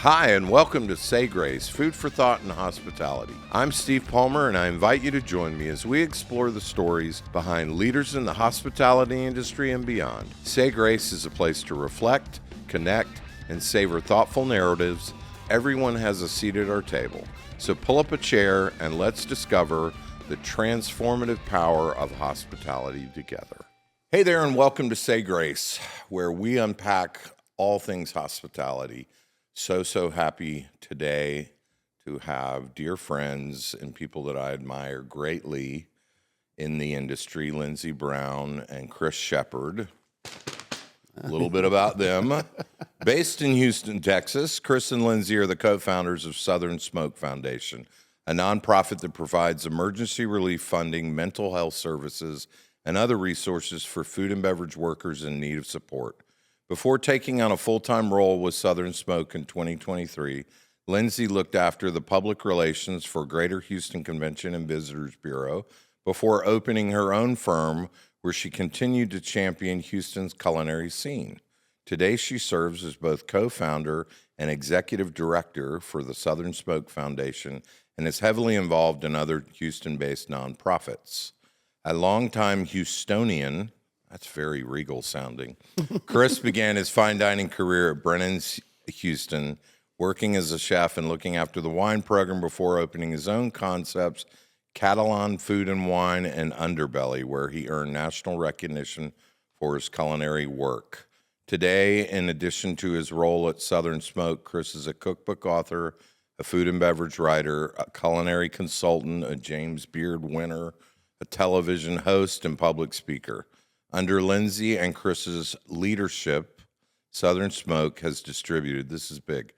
Hi, and welcome to Say Grace, Food for Thought and Hospitality. I'm Steve Palmer, and I invite you to join me as we explore the stories behind leaders in the hospitality industry and beyond. Say Grace is a place to reflect, connect, and savor thoughtful narratives. Everyone has a seat at our table. So pull up a chair and let's discover the transformative power of hospitality together. Hey there, and welcome to Say Grace, where we unpack all things hospitality. So happy today to have dear friends and people that I admire greatly in the industry, Lindsey Brown and Chris Shepherd. A little bit about them. Based in Houston, Texas, Chris and Lindsey are the co-founders of Southern Smoke Foundation, a nonprofit that provides emergency relief funding, mental health services, and other resources for food and beverage workers in need of support. Before taking on a full-time role with Southern Smoke in 2023, Lindsey looked after the public relations for Greater Houston Convention and Visitors Bureau before opening her own firm where she continued to champion Houston's culinary scene. Today, she serves as both co-founder and executive director for the Southern Smoke Foundation and is heavily involved in other Houston-based nonprofits. A longtime Houstonian, that's very regal sounding. Chris began his fine dining career at Brennan's Houston, working as a chef and looking after the wine program before opening his own concepts, Catalan Food and Wine and Underbelly, where he earned national recognition for his culinary work. Today, in addition to his role at Southern Smoke, Chris is a cookbook author, a food and beverage writer, a culinary consultant, a James Beard winner, a television host, and public speaker. Under Lindsey and Chris's leadership, Southern Smoke has distributed, this is big,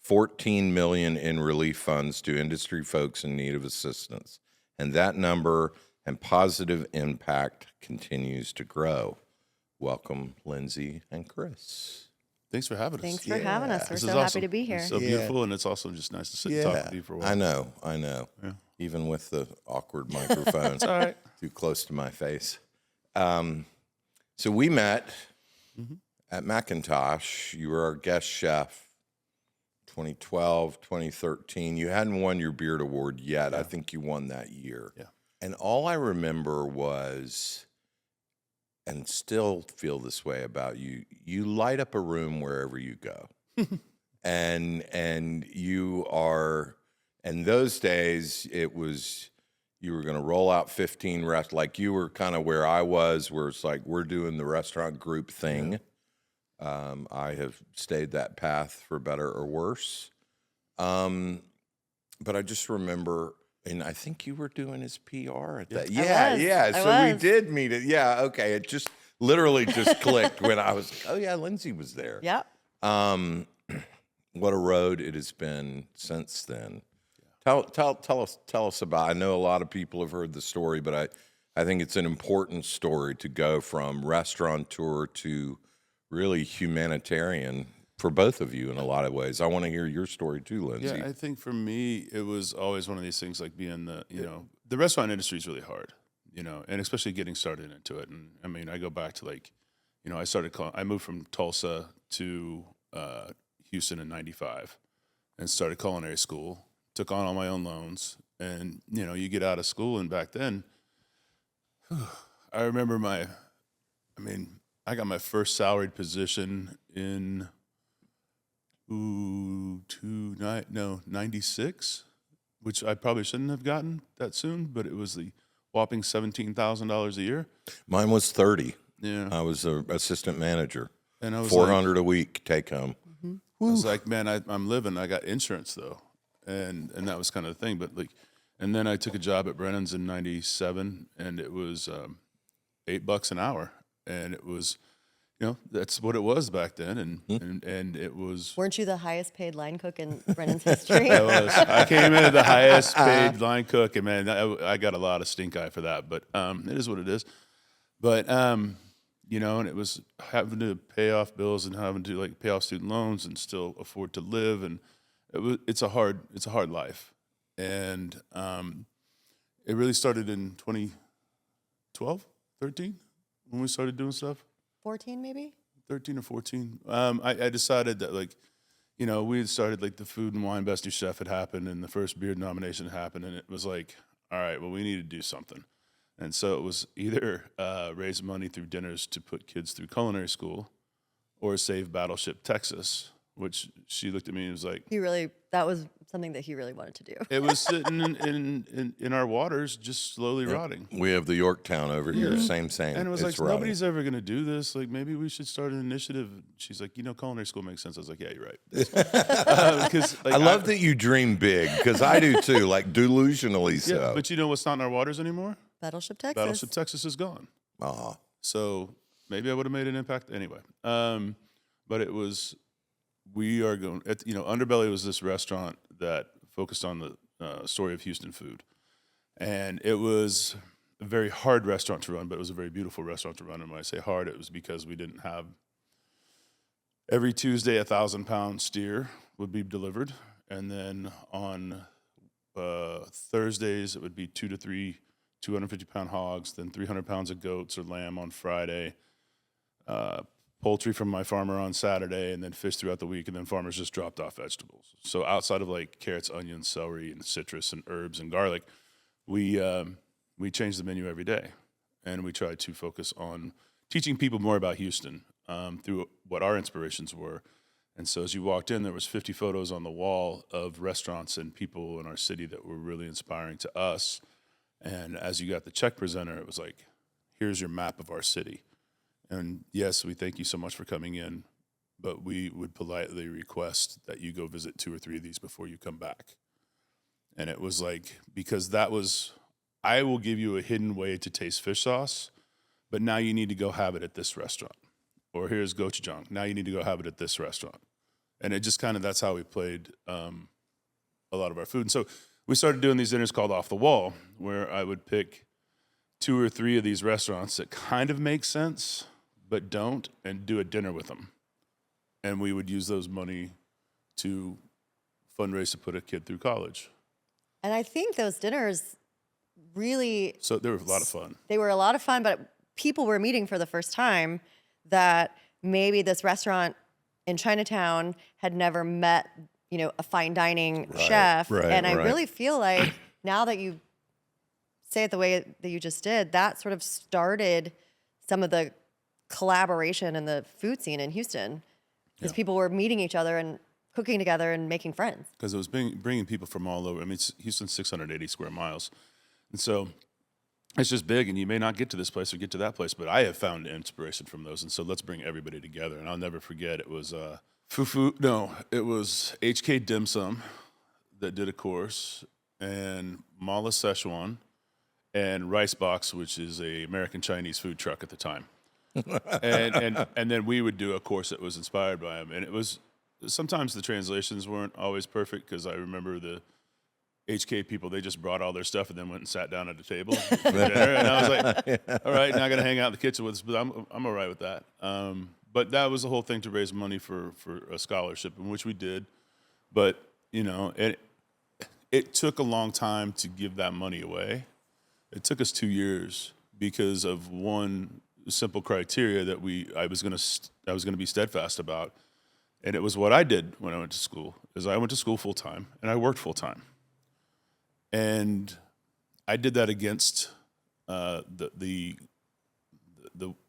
$14 million in relief funds to industry folks in need of assistance. And that number and positive impact continues to grow. Welcome, Lindsey and Chris. Thanks for having us. Thanks for having us. We're so happy to be here. It's so beautiful, and it's also just nice to sit and talk with you for a while. I know. Yeah. Even with the awkward microphone It's all right. too close to my face. So we met at McIntosh. You were our guest chef 2012, 2013. You hadn't won your Beard Award yet. I think you won that year. Yeah. And all I remember was, and still feel this way about you, you light up a room wherever you go. and you are, in those days, it was, you were going to roll out 15 like you were kind of where I was, where it's like we're doing the restaurant group thing. Yeah. I have stayed that path for better or worse. But I just remember, and I think you were doing his PR at that. Yeah. So we did meet it. Yeah, okay. It just literally just clicked when I was like, oh yeah, Lindsey was there. Yep. What a road it has been since then. Tell us about, I know a lot of people have heard the story, but I think it's an important story to go from restaurateur to really humanitarian for both of you in a lot of ways. I want to hear your story too, Lindsey. Yeah, I think for me, it was always one of these things like being the restaurant industry is really hard, and especially getting started into it. And I mean, I go back to I moved from Tulsa to Houston in '95 and started culinary school. Took on all my own loans, and you get out of school, and back then, I remember I got my first salaried position in 96, which I probably shouldn't have gotten that soon, but it was the whopping $17,000 a year. Mine was 30. Yeah, I was an assistant manager, and I was 400 a week take home. I was like, man, I'm living. I got insurance though. And that was kind of the thing, but and then I took a job at Brennan's in '97, and it was $8 an hour, and it was, that's what it was back then, and it was. Weren't you the highest paid line cook in Brennan's history? I was. I came in as the highest paid line cook, and man, I got a lot of stink eye for that, but it is what it is. But and it was having to pay off bills and having to pay off student loans and still afford to live, and it's a hard life, and it really started in 2012, 13 when we started doing stuff. 14 maybe. 13 or 14. I decided that you know, we had started like the Food and Wine Best New Chef had happened, and the first beer nomination happened, and it was like, all right, well, we need to do something. And so it was either raise money through dinners to put kids through culinary school, or save Battleship Texas, which she looked at me and was like, that was something that he really wanted to do. it was sitting in our waters, just slowly rotting. We have the Yorktown over here, same. And it was It's like, nobody's ever going to do this. Like, maybe we should start an initiative. She's like, culinary school makes sense. I was like, yeah, you're right. I love that you dream big, because I do too, like delusionally so. Yeah, but you know what's not in our waters anymore? Battleship Texas. Battleship Texas is gone. Aw. So maybe I would have made an impact anyway. But it was, we are going, Underbelly was this restaurant that focused on the story of Houston food. And it was a very hard restaurant to run, but it was a very beautiful restaurant to run. And when I say hard, it was because we didn't have, every Tuesday, 1,000-pound steer would be delivered. And then on Thursdays, it would be 2 to 3 250-pound hogs, then 300 pounds of goats or lamb on Friday, poultry from my farmer on Saturday, and then fish throughout the week, and then farmers just dropped off vegetables. So outside of like carrots, onions, celery, and citrus, and herbs, and garlic, we changed the menu every day, and we tried to focus on teaching people more about Houston through what our inspirations were. And so as you walked in, there was 50 photos on the wall of restaurants and people in our city that were really inspiring to us. And as you got the check presenter, it was like, here's your map of our city. And yes, we thank you so much for coming in, but we would politely request that you go visit 2 or 3 of these before you come back. And it was like, because that was, I will give you a hidden way to taste fish sauce, but now you need to go have it at this restaurant. Or here's gochujang. Now you need to go have it at this restaurant. And it just kind of, that's how we played a lot of our food. And so we started doing these dinners called Off the Wall, where I would pick 2 or 3 of these restaurants that kind of make sense, but don't, and do a dinner with them. And we would use those money to fundraise to put a kid through college. And I think those dinners really... So they were a lot of fun. They were a lot of fun, but people were meeting for the first time that maybe this restaurant in Chinatown had never met, a fine dining chef. And I really feel like now that you say it the way that you just did, that sort of started some of the collaboration in the food scene in Houston, because people were meeting each other and cooking together and making friends. Because it was bringing people from all over. I mean, Houston's 680 square miles. And so it's just big, and you may not get to this place or get to that place, but I have found inspiration from those. And so let's bring everybody together. And I'll never forget, it was it was HK Dim Sum that did a course, and Mala Szechuan, and Rice Box, which is a American Chinese food truck at the time. and then we would do a course that was inspired by him. And it was, sometimes the translations weren't always perfect, because I remember the HK people, they just brought all their stuff and then went and sat down at a table for dinner. And I was like, all right, now I got to hang out in the kitchen with us, but I'm all right with that. But that was the whole thing, to raise money for a scholarship, in which we did. But, it took a long time to give that money away. It took us 2 years because of one simple criteria that I was going to be steadfast about. And it was what I did when I went to school, is I went to school full time and I worked full time. And I did that against the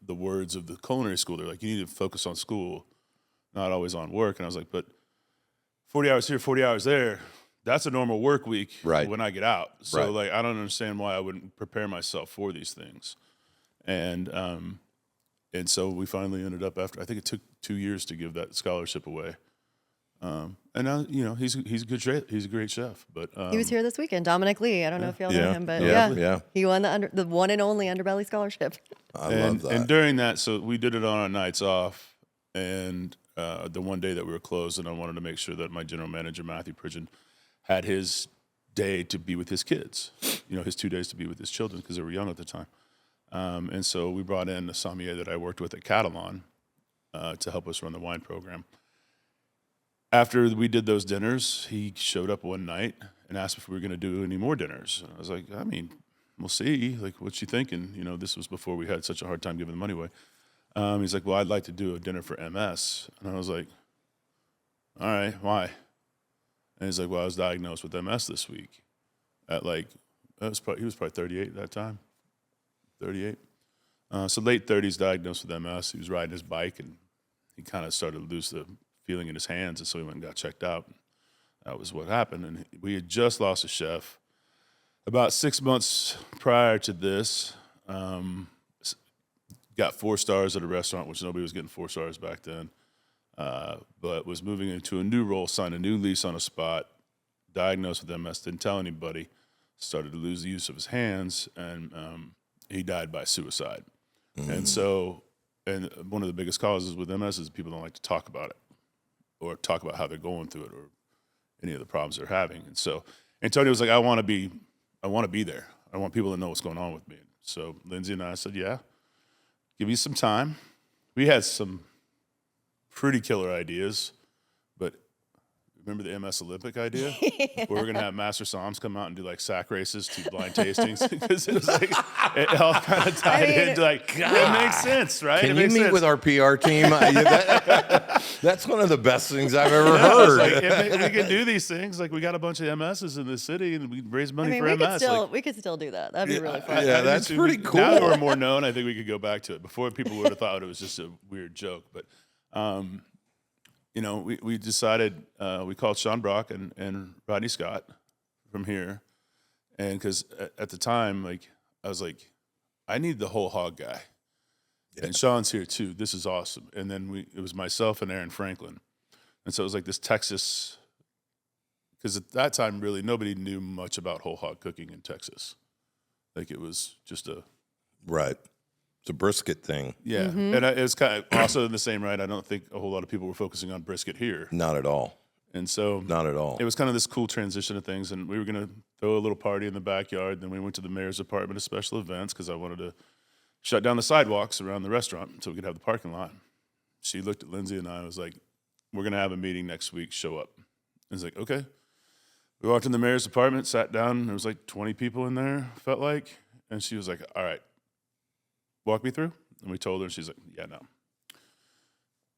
words of the culinary school. They're like, you need to focus on school, not always on work. And I was like, but 40 hours here, 40 hours there, that's a normal work week when I get out. So like, I don't understand why I wouldn't prepare myself for these things. And so we finally ended up, after, I think it took 2 years to give that scholarship away. And now, he's a good chef. He's a great chef. But he was here this weekend, Dominic Lee. I don't know if y'all know him, but he won the one and only Underbelly scholarship. I love that. And during that, so we did it on our nights off, and the one day that we were closed, and I wanted to make sure that my general manager, Matthew Pridgeon, had his day to be with his kids. His 2 days to be with his children, because they were young at the time. And so we brought in a sommelier that I worked with at Catalan to help us run the wine program. After we did those dinners, he showed up one night and asked if we were going to do any more dinners. And I was like, I mean, we'll see. Like, what's you thinking? This was before we had such a hard time giving the money away. He's like, well, I'd like to do a dinner for MS. And I was like, all right, why? And he's like, well, I was diagnosed with MS this week at like, he was probably 38 at that time, 38. So late 30s, diagnosed with MS. He was riding his bike, and he kind of started to lose the feeling in his hands, and so he went and got checked out. That was what happened, and we had just lost a chef. About 6 months prior to this, got 4 stars at a restaurant, which nobody was getting 4 stars back then, but was moving into a new role, signed a new lease on a spot, diagnosed with MS, didn't tell anybody, started to lose the use of his hands, and he died by suicide. And so, and one of the biggest causes with MS is people don't like to talk about it or talk about how they're going through it or any of the problems they're having. And so Antonio was like, I want to be there. I want people to know what's going on with me. So Lindsey and I said, yeah, give me some time. We had some pretty killer ideas, but remember the MS Olympic idea? Where we're going to have Master Soms come out and do like sack races to blind tastings? Because it was like, it all kind of tied into like, it makes sense, right? Can you meet with our PR team? That's one of the best things I've ever heard. Like, we can do these things. Like, we got a bunch of MSs in the city, and we raise money for MS. We could still do that. That'd be really fun. Yeah, that's pretty cool. Now that we're more known, I think we could go back to it. Before, people would have thought it was just a weird joke. But, you know, we decided, we called Sean Brock and Rodney Scott from here. And because at the time, like, I was like, I need the whole hog guy. Yeah. And Sean's here too. This is awesome. And then it was myself and Aaron Franklin. And so it was like this Texas, because at that time, really, nobody knew much about whole hog cooking in Texas. Like, it was just Right. It's a brisket thing. Yeah. And it was kind of also in the same right. I don't think a whole lot of people were focusing on brisket here. Not at all. And so not at all. It was kind of this cool transition of things. And we were going to throw a little party in the backyard. Then we went to the mayor's department of special events because I wanted to shut down the sidewalks around the restaurant so we could have the parking lot. She looked at Lindsey and I and was like, we're going to have a meeting next week. Show up. I was like, okay. We walked in the mayor's apartment, sat down. There was like 20 people in there, felt like. And she was like, all right, walk me through. And we told her, and she's like, yeah, no.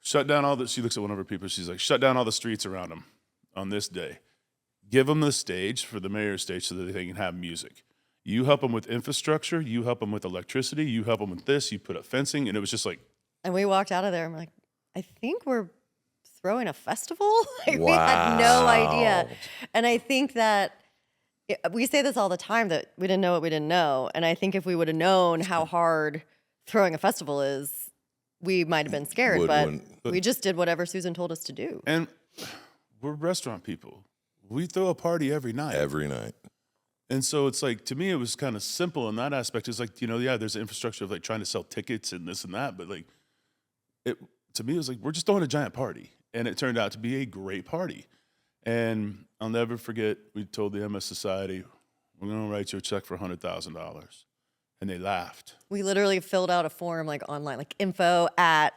Shut down she looks at one of her people. She's like, shut down all the streets around them on this day. Give them the stage for the mayor's stage so that they can have music. You help them with infrastructure. You help them with electricity. You help them with this. You put up fencing. And it was just like. And we walked out of there. I'm like, I think we're throwing a festival. Like, wow. We had no idea. And I think that we say this all the time, that we didn't know what we didn't know. And I think if we would have known how hard throwing a festival is, we might have been scared. But we just did whatever Susan told us to do. And we're restaurant people. We throw a party every night. Every night. And so it's like, to me, it was kind of simple in that aspect. It's like, you know, yeah, there's the infrastructure of like trying to sell tickets and this and that. But like, to me, it was like, we're just throwing a giant party. And it turned out to be a great party. And I'll never forget, we told the MS Society, we're going to write you a check for $100,000. And they laughed. We literally filled out a form like online, like info at,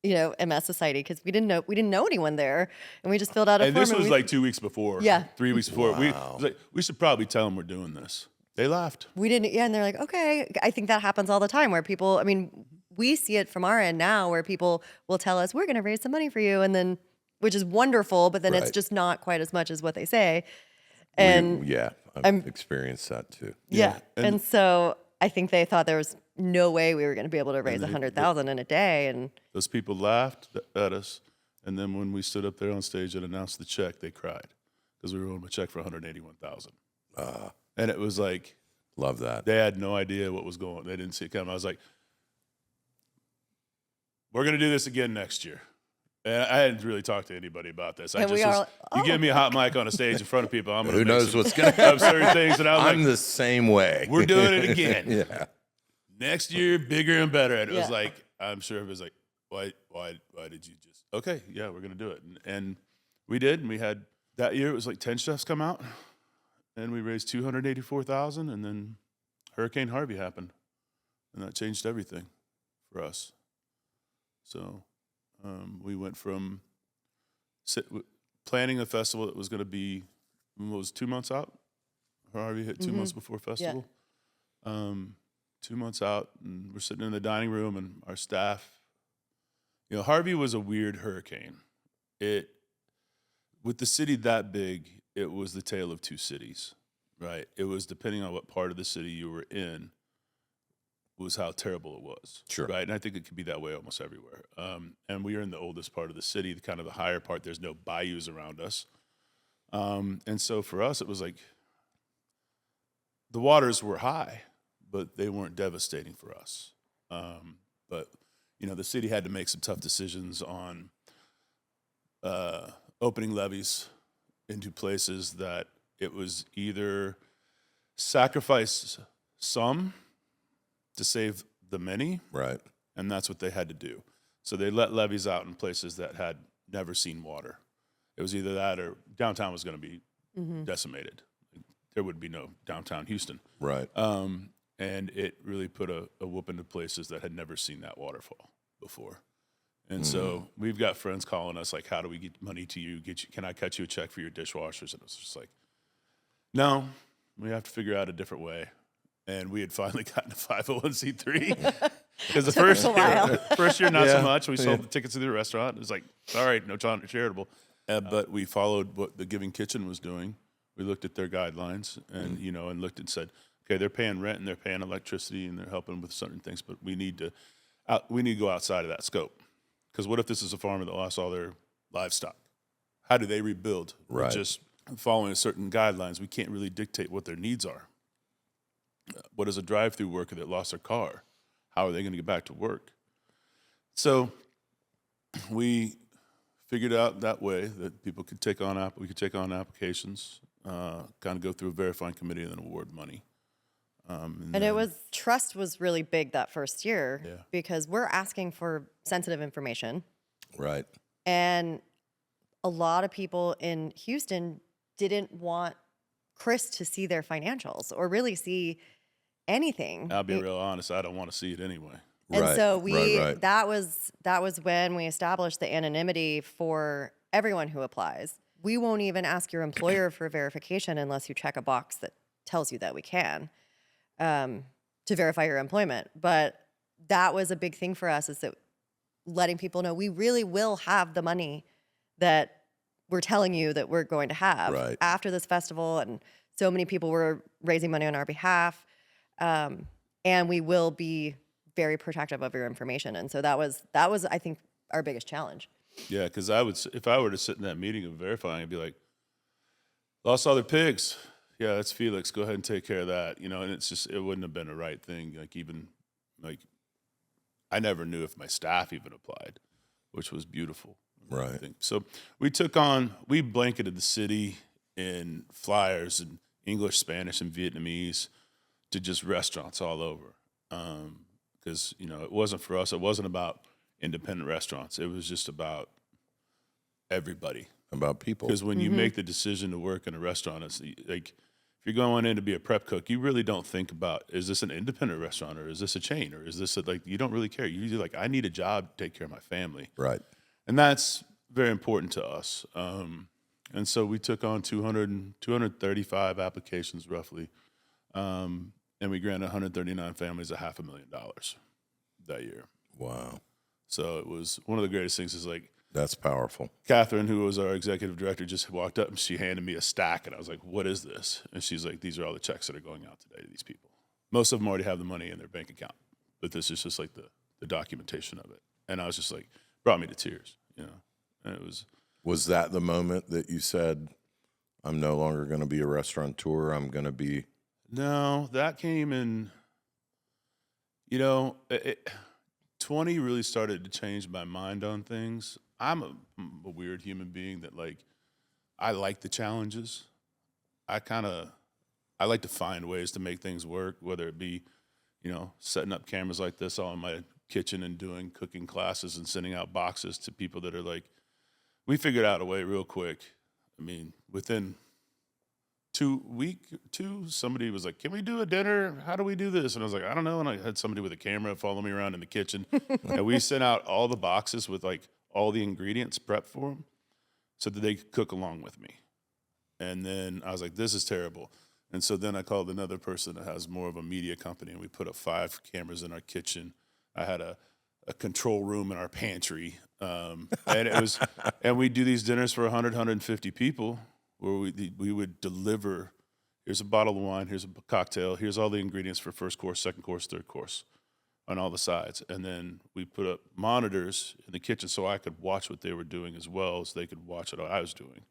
you know, MS Society, because we didn't know anyone there, and we just filled out a form. And this was like 2 weeks before. Yeah. 3 weeks before. Wow. We should probably tell them we're doing this. They laughed. We didn't, yeah, and they're like, okay. I think that happens all the time where people, I mean, we see it from our end now where people will tell us, we're going to raise some money for you, and then, which is wonderful, but then it's just not quite as much as what they say. And I've experienced that too. Yeah. And so I think they thought there was no way we were going to be able to raise $100,000 in a day. And those people laughed at us. And then when we stood up there on stage and announced the check, they cried because we were on a check for $181,000. And it was like, love that. They had no idea what was going on. They didn't see it coming. I was like, we're going to do this again next year. And I hadn't really talked to anybody about this. You give me a hot mic on a stage in front of people, I'm going to who knows what's going to happen. Certain things. And I'm the same way. We're doing it again. Yeah. Next year, bigger and better. And it was like, I'm sure it was like, why did you just? Okay, yeah, we're going to do it. And we did. And we had that year. It was like 10 chefs come out, and we raised $284,000. And then Hurricane Harvey happened, and that changed everything for us. So. We went from planning a festival that was going to be, what was 2 months out? Harvey hit 2 months before festival. Yeah. 2 months out, and we're sitting in the dining room, and our staff, you know, Harvey was a weird hurricane. It with the city that big, it was the tale of two cities, right? It was depending on what part of the city you were in was how terrible it was, Sure. right? And I think it could be that way almost everywhere. And we are in the oldest part of the city, the kind of the higher part. There's no bayous around us. And so for us, it was like the waters were high, but they weren't devastating for us. But, you know, the city had to make some tough decisions on opening levees into places that it was either sacrifice some to save the many, Right. and that's what they had to do. So they let levees out in places that had never seen water. It was either that or downtown was going to be decimated. There would be no downtown Houston. Right. And it really put a whoop into places that had never seen that waterfall before. And so we've got friends calling us like, how do we get money to you? Can I cut you a check for your dishwashers? And it was just like, no, we have to figure out a different way. And we had finally gotten a 501c3 because the first year, not so much. We sold the tickets to the restaurant. It was like, all right, no charitable. But we followed what the Giving Kitchen was doing. We looked at their guidelines and, you know, and looked and said, okay, they're paying rent and they're paying electricity and they're helping with certain things, but we need to go outside of that scope. Because what if this is a farmer that lost all their livestock? How do they rebuild? Right. Just following certain guidelines, we can't really dictate what their needs are. What is a drive-through worker that lost their car? How are they going to get back to work? So we figured out that way that people could take on we could take on applications, kind of go through a verifying committee and then award money. And it was trust was really big that first year because we're asking for sensitive information. Right. And a lot of people in Houston didn't want Chris to see their financials or really see anything. I'll be real honest, I don't want to see it anyway. And so right. that was when we established the anonymity for everyone who applies. We won't even ask your employer for verification unless you check a box that tells you that we can to verify your employment. But that was a big thing for us, is that letting people know we really will have the money that we're telling you that we're going to have after this festival. And so many people were raising money on our behalf. And we will be very protective of your information. And so that was, I think, our biggest challenge. Yeah, because if I were to sit in that meeting and verifying, I'd be like, lost all their pigs. Yeah, that's Felix. Go ahead and take care of that. You know, and it's just, it wouldn't have been the right thing. I never knew if my staff even applied, which was beautiful. Right. So we blanketed the city in flyers in English, Spanish, and Vietnamese to just restaurants all over. Because, you know, it wasn't for us. It wasn't about independent restaurants. It was just about everybody. About people. Because when you make the decision to work in a restaurant, it's like, if you're going in to be a prep cook, you really don't think about, is this an independent restaurant or is this a chain or is this you don't really care. You're usually like, I need a job to take care of my family. Right. And that's very important to us. And so we took on 235 applications roughly. And we granted 139 families $500,000 that year. Wow. So it was one of the greatest things is like, that's powerful. Catherine, who was our executive director, just walked up and she handed me a stack. And I was like, what is this? And she's like, these are all the checks that are going out today to these people. Most of them already have the money in their bank account. But this is just like the documentation of it. And I was just like, brought me to tears, you know. And it was. Was that the moment that you said, I'm no longer going to be a restaurateur, I'm going to be? No, that came in, you know, 20 really started to change my mind on things. I'm a weird human being that, like, I like the challenges. I like to find ways to make things work, whether it be, you know, setting up cameras like this all in my kitchen and doing cooking classes and sending out boxes to people that are like, we figured out a way real quick. I mean, within two, somebody was like, can we do a dinner? How do we do this? And I was like, I don't know. And I had somebody with a camera follow me around in the kitchen. And we sent out all the boxes with like all the ingredients prepped for them so that they could cook along with me. And then I was like, this is terrible. And so then I called another person that has more of a media company, and we put up 5 cameras in our kitchen. I had a control room in our pantry. And we do these dinners for 100, 150 people where we would deliver, here's a bottle of wine, here's a cocktail, here's all the ingredients for first course, second course, third course on all the sides. And then we put up monitors in the kitchen so I could watch what they were doing as well as they could watch what I was doing.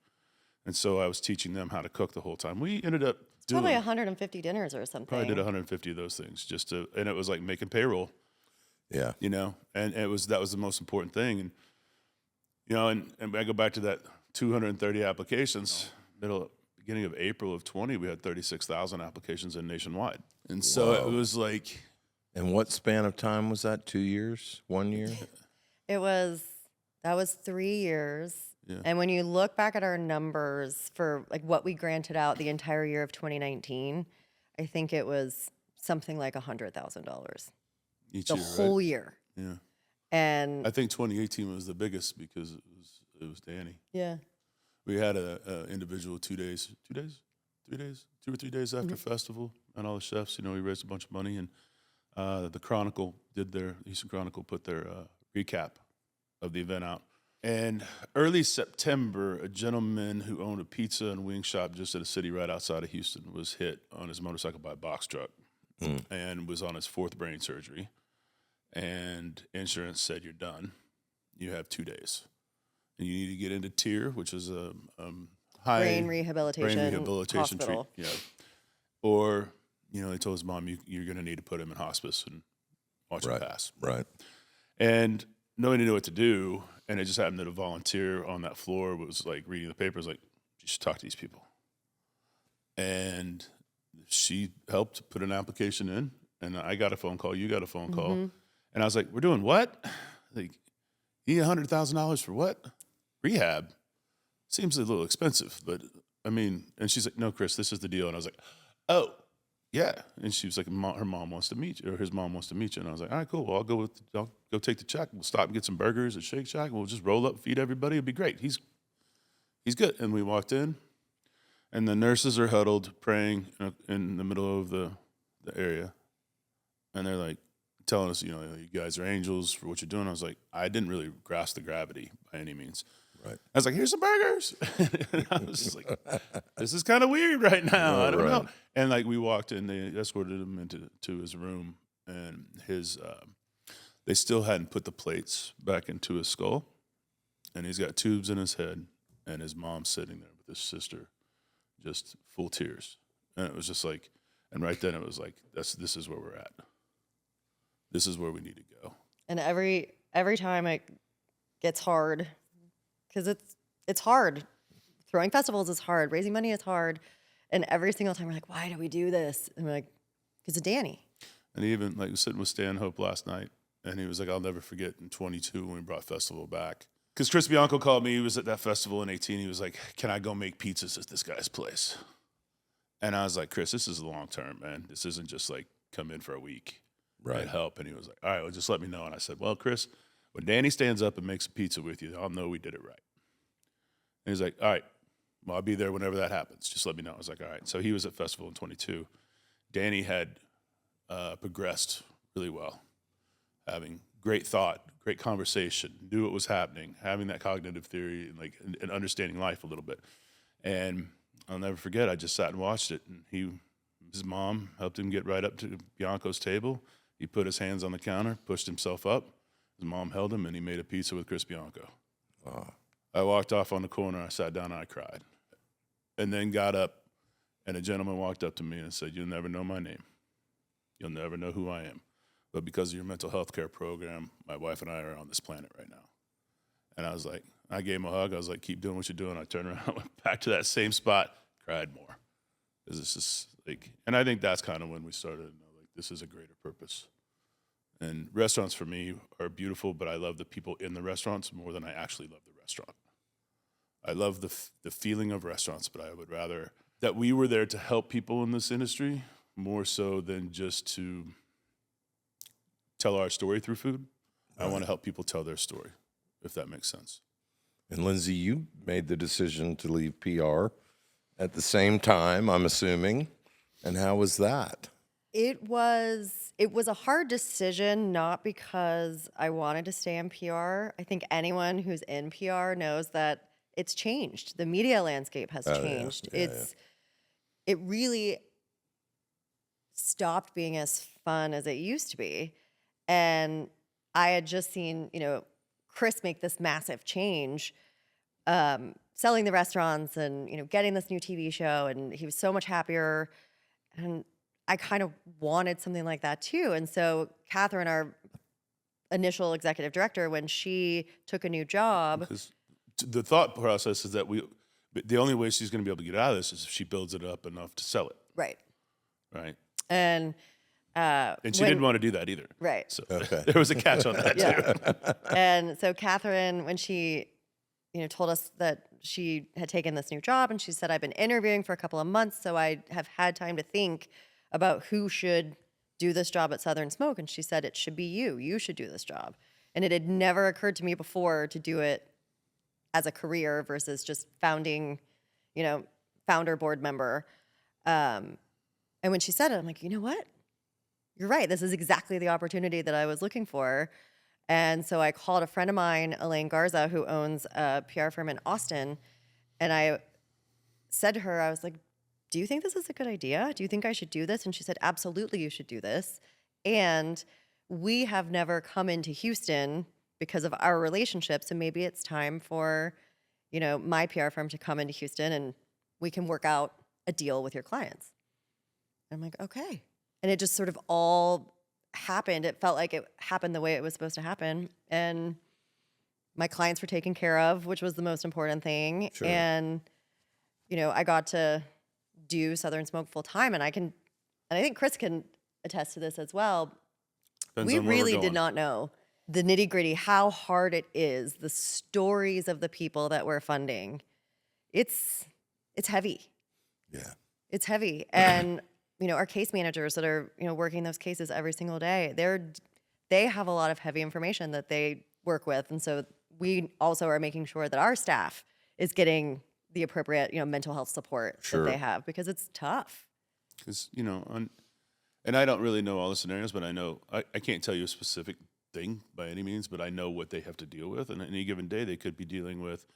And so I was teaching them how to cook the whole time. We ended up doing probably 150 dinners or something. Probably did 150 of those things and it was like making payroll. Yeah. You know, and that was the most important thing. And, you know, and I go back to that 230 applications, beginning of April of 20, we had 36,000 applications in nationwide. And so it was like. And what span of time was that? 2 years? 1 year? That was 3 years. Yeah. And when you look back at our numbers for like what we granted out the entire year of 2019, I think it was something like $100,000 each the year, whole right? year. Yeah. And I think 2018 was the biggest because it was Danny. yeah. We had a individual 2 or 3 days after festival, and all the chefs, you know, we raised a bunch of money, and the Houston Chronicle put their recap of the event out. And early September, a gentleman who owned a pizza and wing shop just at a city right outside of Houston was hit on his motorcycle by a box truck and was on his 4th brain surgery. And insurance said, you're done. You have 2 days. And you need to get into TIER, which is a high Brain rehabilitation hospital. Yeah. Or, you know, they told his mom, you're going to need to put him in hospice and watch him pass. Right. And nobody knew what to do. And it just happened that a volunteer on that floor was like reading the papers, like, you should talk to these people. And she helped put an application in. And I got a phone call. You got a phone call. And I was like, we're doing what? Like, you need $100,000 for what? Rehab. Seems a little expensive, but I mean, and she's like, no, Chris, this is the deal. And I was like, oh, yeah. And she was like, her mom wants to meet you, or his mom wants to meet you. And I was like, all right, cool. Well, I'll go take the check. We'll stop and get some burgers at Shake Shack. We'll just roll up, feed everybody. It'll be great. He's good. And we walked in, and the nurses are huddled praying in the middle of the area. And they're like telling us, you know, you guys are angels for what you're doing. I was like, I didn't really grasp the gravity by any means. Right. I was like, here's some burgers. And I was just like, this is kind of weird right now. I don't know. And like we walked in, they escorted him into his room, and they still hadn't put the plates back into his skull. And he's got tubes in his head, and his mom's sitting there with his sister, just full tears. And it was just like, and right then it was like, this is where we're at. This is where we need to go. And every time it gets hard, because it's hard. Throwing festivals is hard. Raising money is hard. And every single time we're like, why do we do this? And we're like, because of Danny. And even like was sitting with Stanhope last night, and he was like, I'll never forget in 22 when we brought festival back. Because Chris Bianco called me. He was at that festival in 18. He was like, can I go make pizzas at this guy's place? And I was like, Chris, this is long term, man. This isn't just like come in for a week and help. And he was like, all right, well, just let me know. And I said, well, Chris, when Danny stands up and makes a pizza with you, I'll know we did it right. And he's like, all right, well, I'll be there whenever that happens. Just let me know. I was like, all right. So he was at festival in 22. Danny had progressed really well, having great thought, great conversation, knew what was happening, having that cognitive theory and understanding life a little bit. And I'll never forget, I just sat and watched it. And his mom helped him get right up to Bianco's table. He put his hands on the counter, pushed himself up. His mom held him, and he made a pizza with Chris Bianco. Wow. I walked off on the corner. I sat down and I cried. And then got up, and a gentleman walked up to me and said, you'll never know my name. You'll never know who I am. But because of your mental health care program, my wife and I are on this planet right now. And I was like, I gave him a hug. I was like, keep doing what you're doing. I turned around, went back to that same spot, cried more. Because it's just like, and I think that's kind of when we started, like, this is a greater purpose. And restaurants for me are beautiful, but I love the people in the restaurants more than I actually love the restaurant. I love the feeling of restaurants, but I would rather that we were there to help people in this industry more so than just to tell our story through food. I want to help people tell their story, if that makes sense. And Lindsey, you made the decision to leave PR at the same time, I'm assuming. And how was that? It was a hard decision, not because I wanted to stay in PR. I think anyone who's in PR knows that it's changed. The media landscape has changed. It really stopped being as fun as it used to be. And I had just seen, Chris make this massive change, selling the restaurants and, getting this new TV show, and he was so much happier. And I kind of wanted something like that too. And so Catherine, our initial executive director, when she took a new job. Because the thought process is that the only way she's going to be able to get out of this is if she builds it up enough to sell it. Right. Right. And she didn't want to do that either. Right. So there was a catch on that too. And so Catherine, when she, told us that she had taken this new job, and she said, I've been interviewing for a couple of months, so I have had time to think about who should do this job at Southern Smoke. And she said, it should be you. You should do this job. And it had never occurred to me before to do it as a career versus just founding, founder board member. And when she said it, I'm like, you know what? You're right. This is exactly the opportunity that I was looking for. And so I called a friend of mine, Elaine Garza, who owns a PR firm in Austin. And I said to her, I was like, do you think this is a good idea? Do you think I should do this? And she said, absolutely, you should do this. And we have never come into Houston because of our relationship. So maybe it's time for, my PR firm to come into Houston, and we can work out a deal with your clients. And I'm like, okay. And it just sort of all happened. It felt like it happened the way it was supposed to happen. And my clients were taken care of, which was the most important thing. Sure. And, I got to do Southern Smoke full time. And I think Chris can attest to this as well. We really did not know the nitty gritty, how hard it is, the stories of the people that we're funding. It's heavy. Yeah. It's heavy. And, our case managers that are, working those cases every single day, they have a lot of heavy information that they work with. And so we also are making sure that our staff is getting the appropriate, mental health support that they have, because it's tough. Because, and I don't really know all the scenarios, but I know, I can't tell you a specific thing by any means, but I know what they have to deal with. And on any given day, they could be dealing with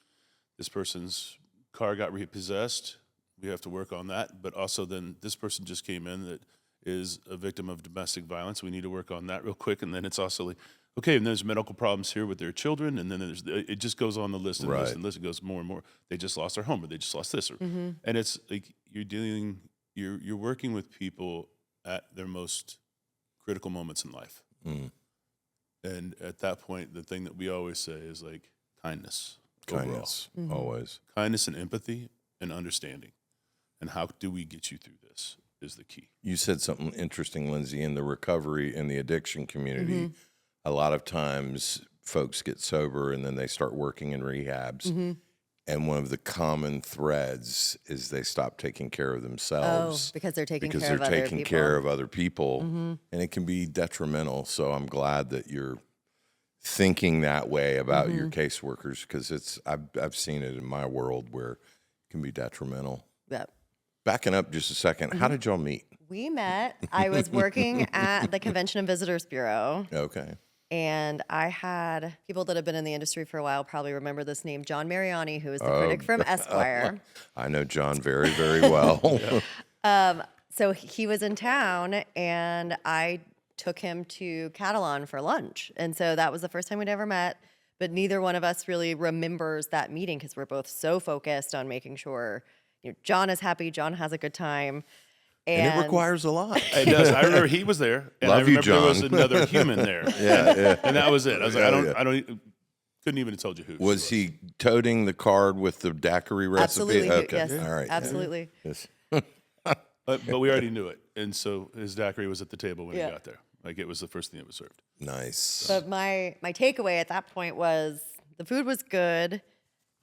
this person's car got repossessed. We have to work on that. But also then this person just came in that is a victim of domestic violence. We need to work on that real quick. And then it's also like, okay, and there's medical problems here with their children. And then it just goes on the list and list and list. It goes more and more. They just lost their home, or they just lost this. And it's like you're working with people at their most critical moments in life. And at that point, the thing that we always say is like kindness. Kindness, always. Kindness and empathy and understanding. And how do we get you through this is the key. You said something interesting, Lindsey, in the recovery and the addiction community. A lot of times folks get sober and then they start working in rehabs. And one of the common threads is they stop taking care of themselves. Because they're taking taking care of other people. And it can be detrimental. So I'm glad that you're thinking that way about your caseworkers, because I've seen it in my world where it can be detrimental. Yep. Backing up just a second, how did y'all meet? We met. I was working at the Convention and Visitors Bureau. Okay. And I had people that have been in the industry for a while probably remember this name, John Mariani, who is the critic from Esquire. I know John very, very well. So he was in town, and I took him to Catalan for lunch. And so that was the first time we'd ever met. But neither one of us really remembers that meeting because we're both so focused on making sure John is happy, John has a good time. And it requires a lot. It does. I remember he was there, and I remember there was another human there. And that was it. I was like, couldn't even have told you who. Was he toting the card with the daiquiri recipe? Absolutely. Okay. Yes. All right. Absolutely. Yes. But we already knew it, and so his daiquiri was at the table when he got there. Like, it was the first thing that was served. Nice. But my takeaway at that point was the food was good.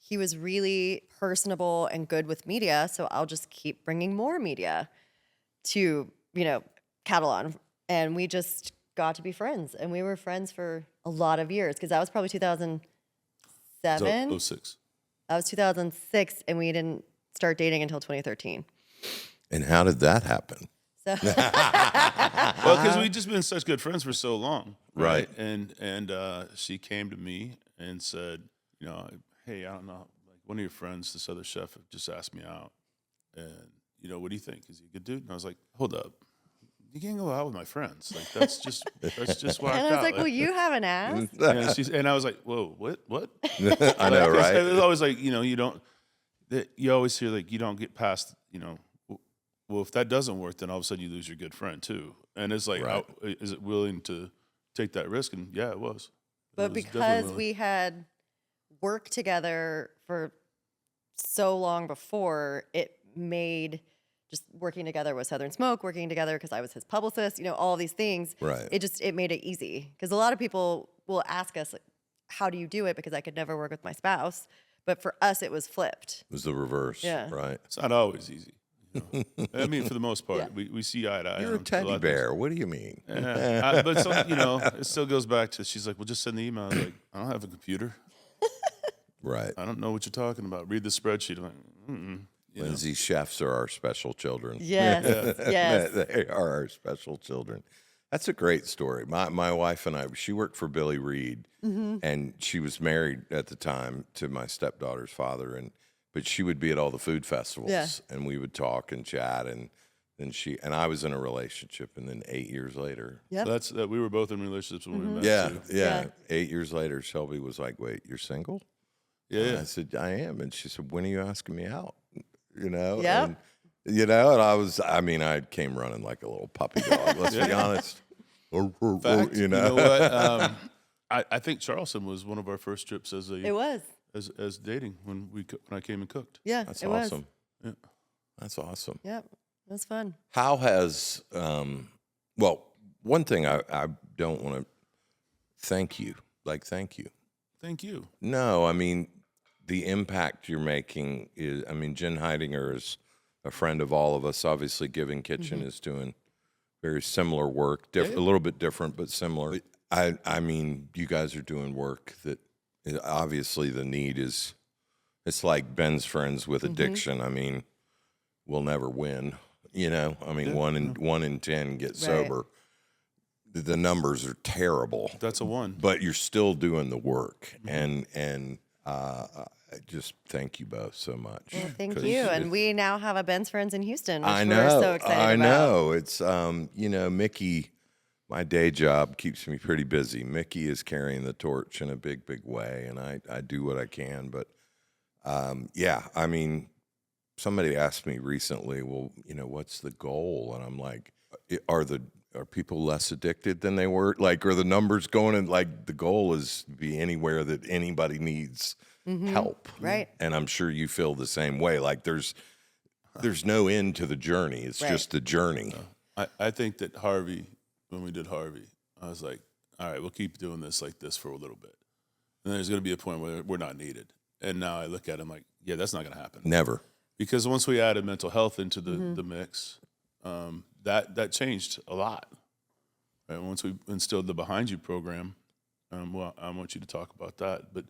He was really personable and good with media, so I'll just keep bringing more media to, Catalan. And we just got to be friends. And we were friends for a lot of years, because that was probably 2007. 2006. That was 2006, and we didn't start dating until 2013. And how did that happen? So Well, because we've just been such good friends for so long, Right. And she came to me and said, you know, hey, I don't know, like one of your friends, this other chef, just asked me out, and you know, what do you think? Is he a good dude? And I was like, hold up, you can't go out with my friends. Like that's just whacked and I was out. like, well, you haven't asked. And I was like, whoa, what? I know, right? It was always like, you know, you always hear like you don't get past, you know, well, if that doesn't work, then all of a sudden you lose your good friend too. And it's like, Right. is it willing to take that risk? And yeah, it was. But It was because definitely we had worked together for so long before, it made just working together with Southern Smoke, working together because I was his publicist, you know, all these things. Right. It made it easy. Because a lot of people will ask us, like, how do you do it? Because I could never work with my spouse. But for us, it was flipped. It was the reverse. Yeah. Right. It's not always easy. You know? I mean, for the most part, Yeah. we see eye to eye. You're a on lot teddy of things. bear. What do you mean? Yeah. But some, you know, it still goes back to, she's like, well, just send the email. I was like, I don't have a computer. Right. I don't know what you're talking about. Read the spreadsheet. I'm like, you know. Lindsay, chefs are our special children. Yes. Yes. They are our special children. That's a great story. My wife and I, she worked for Billy Reed, and she was married at the time to my stepdaughter's father, but she would be at all the food festivals, Yeah. and we would talk and chat, and then I was in a relationship, and then 8 years later, Yep. So that's we were both in relationships when we met. yeah, too. yeah, Yeah. 8 years later, Shelby was like, "Wait, you're single?" And Yeah. I said, "I am," and she said, "When are you asking me out?" You know, Yep. and I came running like a little puppy dog. Let's be honest. Fact, You know, what? I think Charleston was one of our first trips as It was. as dating when I came and cooked. Yeah. That's it was. awesome. Yeah. That's awesome. Yep. It was fun. How has well, one thing I don't want to thank you. Thank you. Thank you. No, I mean the impact you're making is. I mean, Jen Heidinger is a friend of all of us. Obviously, Giving Kitchen is doing very similar work, a little bit different, but similar. I mean, you guys are doing work that obviously the need is. It's like Ben's friends with addiction. I mean, we'll never win. You know, I mean, one in 10 get sober. The numbers are terrible. That's a one. But you're still doing the work, and I just thank you both so much. Well, thank you. And we now have a Ben's Friends in Houston, which I know, we're so excited about. I know. It's you know, Mickey. My day job keeps me pretty busy. Mickey is carrying the torch in a big way, and I do what I can. But yeah, I mean, somebody asked me recently, well, you know, what's the goal? And I'm like, are people less addicted than they were? Like, are the numbers going? And like, the goal is to be anywhere that anybody needs help. Right. And I'm sure you feel the same way. Like, there's no end to the journey. It's just the journey. I think that Harvey, when we did Harvey, I was like, all right, we'll keep doing this like this for a little bit. And then there's going to be a point where we're not needed. And now I look at him like, yeah, that's not going to happen. Never. Because once we added mental health into the mix, that changed a lot. Right? Once we instilled the Behind You program, well, I want you to talk about that. But,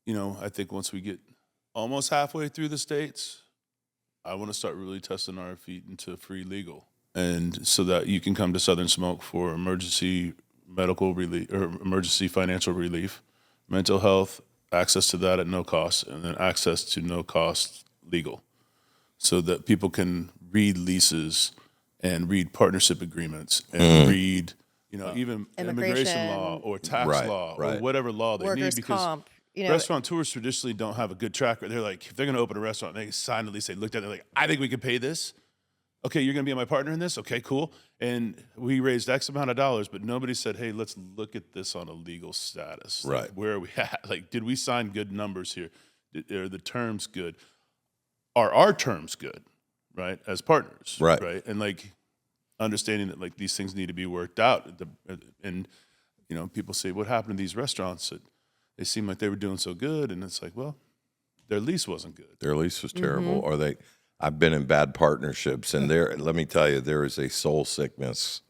you know, I think once we get almost halfway through the states, I want to start really testing our feet into free legal. And so that you can come to Southern Smoke for emergency medical relief or emergency financial relief, mental health, access to that at no cost, and then access to no cost legal, so that people can read leases and read partnership agreements and read, you know, even immigration law or tax law or whatever law they Workers' need. Because comp, you know, restaurateurs traditionally don't have a good track record. They're like, if they're going to open a restaurant, they sign at least they looked at it, they're like, I think we could pay this. Okay, you're going to be my partner in this? Okay, cool. And we raised X amount of dollars, but nobody said, hey, let's look at this on a legal status. Right. Like, where are we at? Like, did we sign good numbers here? Are the terms good? Are our terms good, right, as partners? Right. And, like, understanding that, like, these things need to be worked out. And, you know, people say, what happened to these restaurants? That they seem like they were doing so good. And it's like, well, their lease wasn't good. Their lease was terrible. Or I've been in bad partnerships, and let me tell you, there is a soul sickness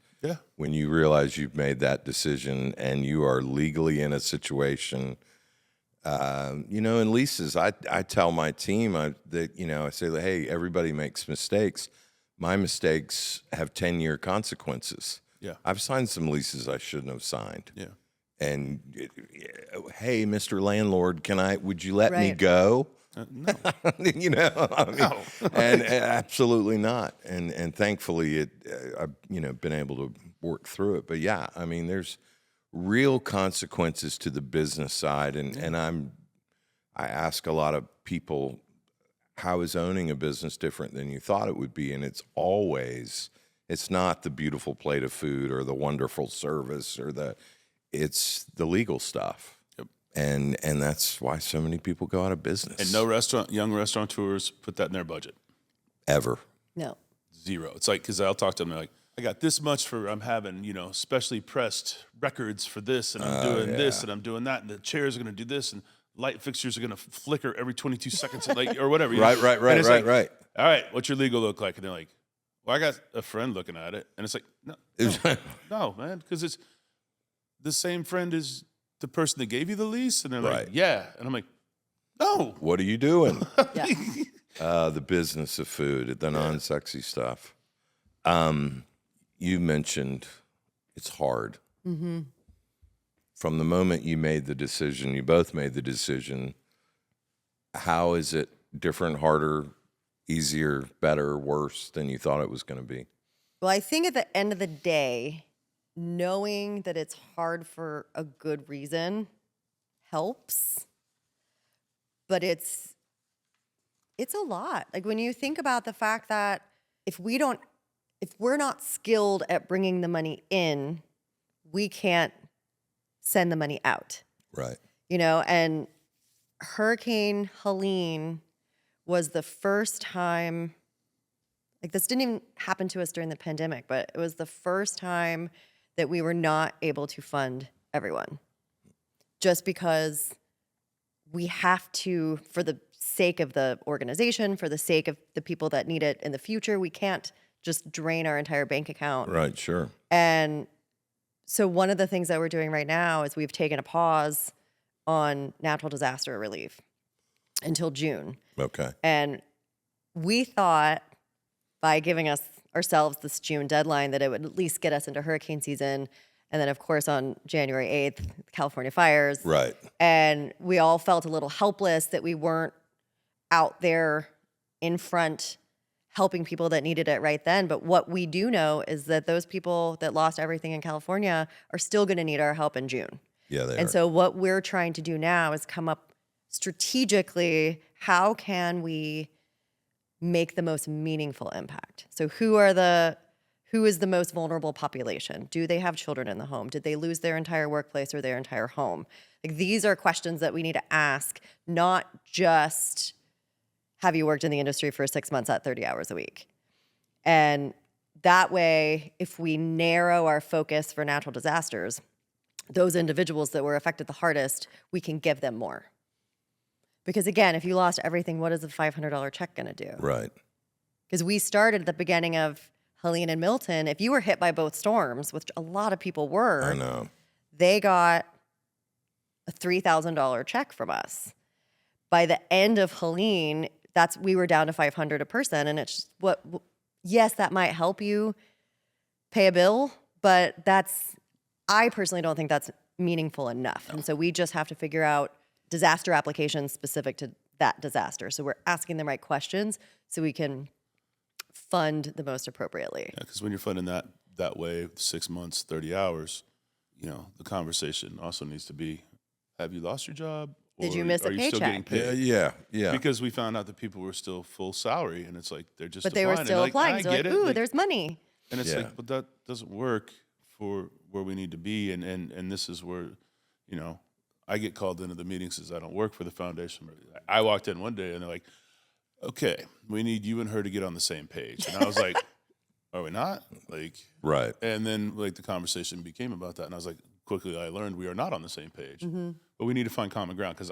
when you realize you've made that decision and you are legally in a situation. You know, in leases, I tell my team that, you know, I say, hey, everybody makes mistakes. my mistakes have 10-year consequences. Yeah. I've signed some leases I shouldn't have signed. Yeah. And hey, Mr. Landlord, would you let me Right. go? No. You know, I mean, No. and absolutely not. And thankfully, I've been able to work through it. But yeah, I mean, there's real consequences to the business side, and I ask a lot of people, how is owning a business different than you thought it would be? And it's not the beautiful plate of food or the wonderful service it's the legal stuff. Yep. And that's why so many people go out of business. And no young restaurateurs put that in their budget. Ever. No. Zero. It's like, because I'll talk to them, they're like, I got this much I'm having, specially pressed records for this, and I'm doing this, and I'm doing that, and the chairs are going to do this, and light fixtures are going to flicker every 22 seconds, or whatever. Right. All right, what's your legal look like? And they're like, well, I got a friend looking at it, and it's like, no, man, because it's the same friend as the person that gave you the lease, and they're like, yeah, and I'm like, no. What are you doing? Yeah. The business of food, the non-sexy stuff. You mentioned it's hard. Mm-hmm. From the moment you both made the decision, how is it different, harder, easier, better, worse than you thought it was going to be? Well, I think at the end of the day, knowing that it's hard for a good reason helps, but it's a lot. Like when you think about the fact that if we're not skilled at bringing the money in, we can't send the money out. Right. And Hurricane Helene was the first time, like this didn't even happen to us during the pandemic, but it was the first time that we were not able to fund everyone. Just because we have to, for the sake of the organization, for the sake of the people that need it in the future, we can't just drain our entire bank account. Right, sure. And so one of the things that we're doing right now is we've taken a pause on natural disaster relief until June. Okay. And we thought by giving ourselves this June deadline that it would at least get us into hurricane season. And then, of course, on January 8th, California fires. Right. And we all felt a little helpless that we weren't out there in front helping people that needed it right then. But what we do know is that those people that lost everything in California are still going to need our help in June. Yeah, they are. And so what we're trying to do now is come up strategically, how can we make the most meaningful impact? So who is the most vulnerable population? Do they have children in the home? Did they lose their entire workplace or their entire home? Like these are questions that we need to ask, not just have you worked in the industry for 6 months at 30 hours a week? And that way, if we narrow our focus for natural disasters, those individuals that were affected the hardest, we can give them more. Because again, if you lost everything, what is a $500 check going to do? Right. Because we started at the beginning of Helene and Milton. If you were hit by both storms, which a lot of people were, I know. They got a $3,000 check from us. By the end of Helene, we were down to $500 a person, and it's just yes, that might help you pay a bill, but I personally don't think that's meaningful enough. And so we just have to figure out disaster applications specific to that disaster. So we're asking the right questions so we can fund the most appropriately. Yeah, because when you're funding that way, 6 months, 30 hours, the conversation also needs to be, have you lost your job? Did you miss a Are you still getting paycheck? paid? Yeah. Because we found out that people were still full salary, and it's like they're just But they were applying. still And applying. I So get like, it. ooh, there's money. And it's Yeah. like, but that doesn't work for where we need to be. And this is where, I get called into the meetings because I don't work for the foundation. I walked in one day and they're like, okay, we need you and her to get on the same page. And I was like, are we not? Right. And then the conversation became about that. And I was like, quickly I learned we are not on the same page. Mm-hmm. But we need to find common ground because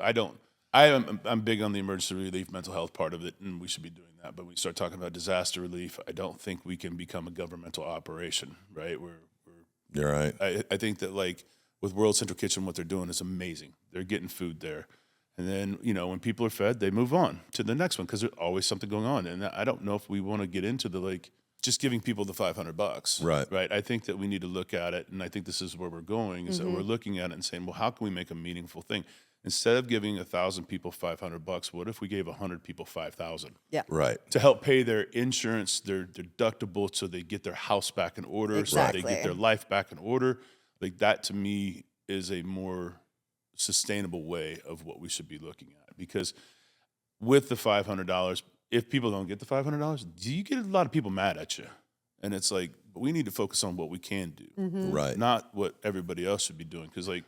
I'm big on the emergency relief, mental health part of it, and we should be doing that. But when we start talking about disaster relief, I don't think we can become a governmental operation, right? You're right. I think that with World Central Kitchen, what they're doing is amazing. They're getting food there. And then, when people are fed, they move on to the next one because there's always something going on. And I don't know if we want to get into the just giving people the $500. Right. I think that we need to look at it, and I think this is where we're going, is that we're looking at it and saying, well, how can we make a meaningful thing? Instead of giving 1,000 people $500, what if we gave 100 people 5,000? Yeah. Right. To help pay their insurance, their deductible, so they get their house back in order, Exactly. so they get their life back in order. Like, that to me is a more sustainable way of what we should be looking at. Because with the $500, if people don't get the $500, do you get a lot of people mad at you? And it's like, we need to focus on what we can do, Right. not what everybody else should be doing. Because, like,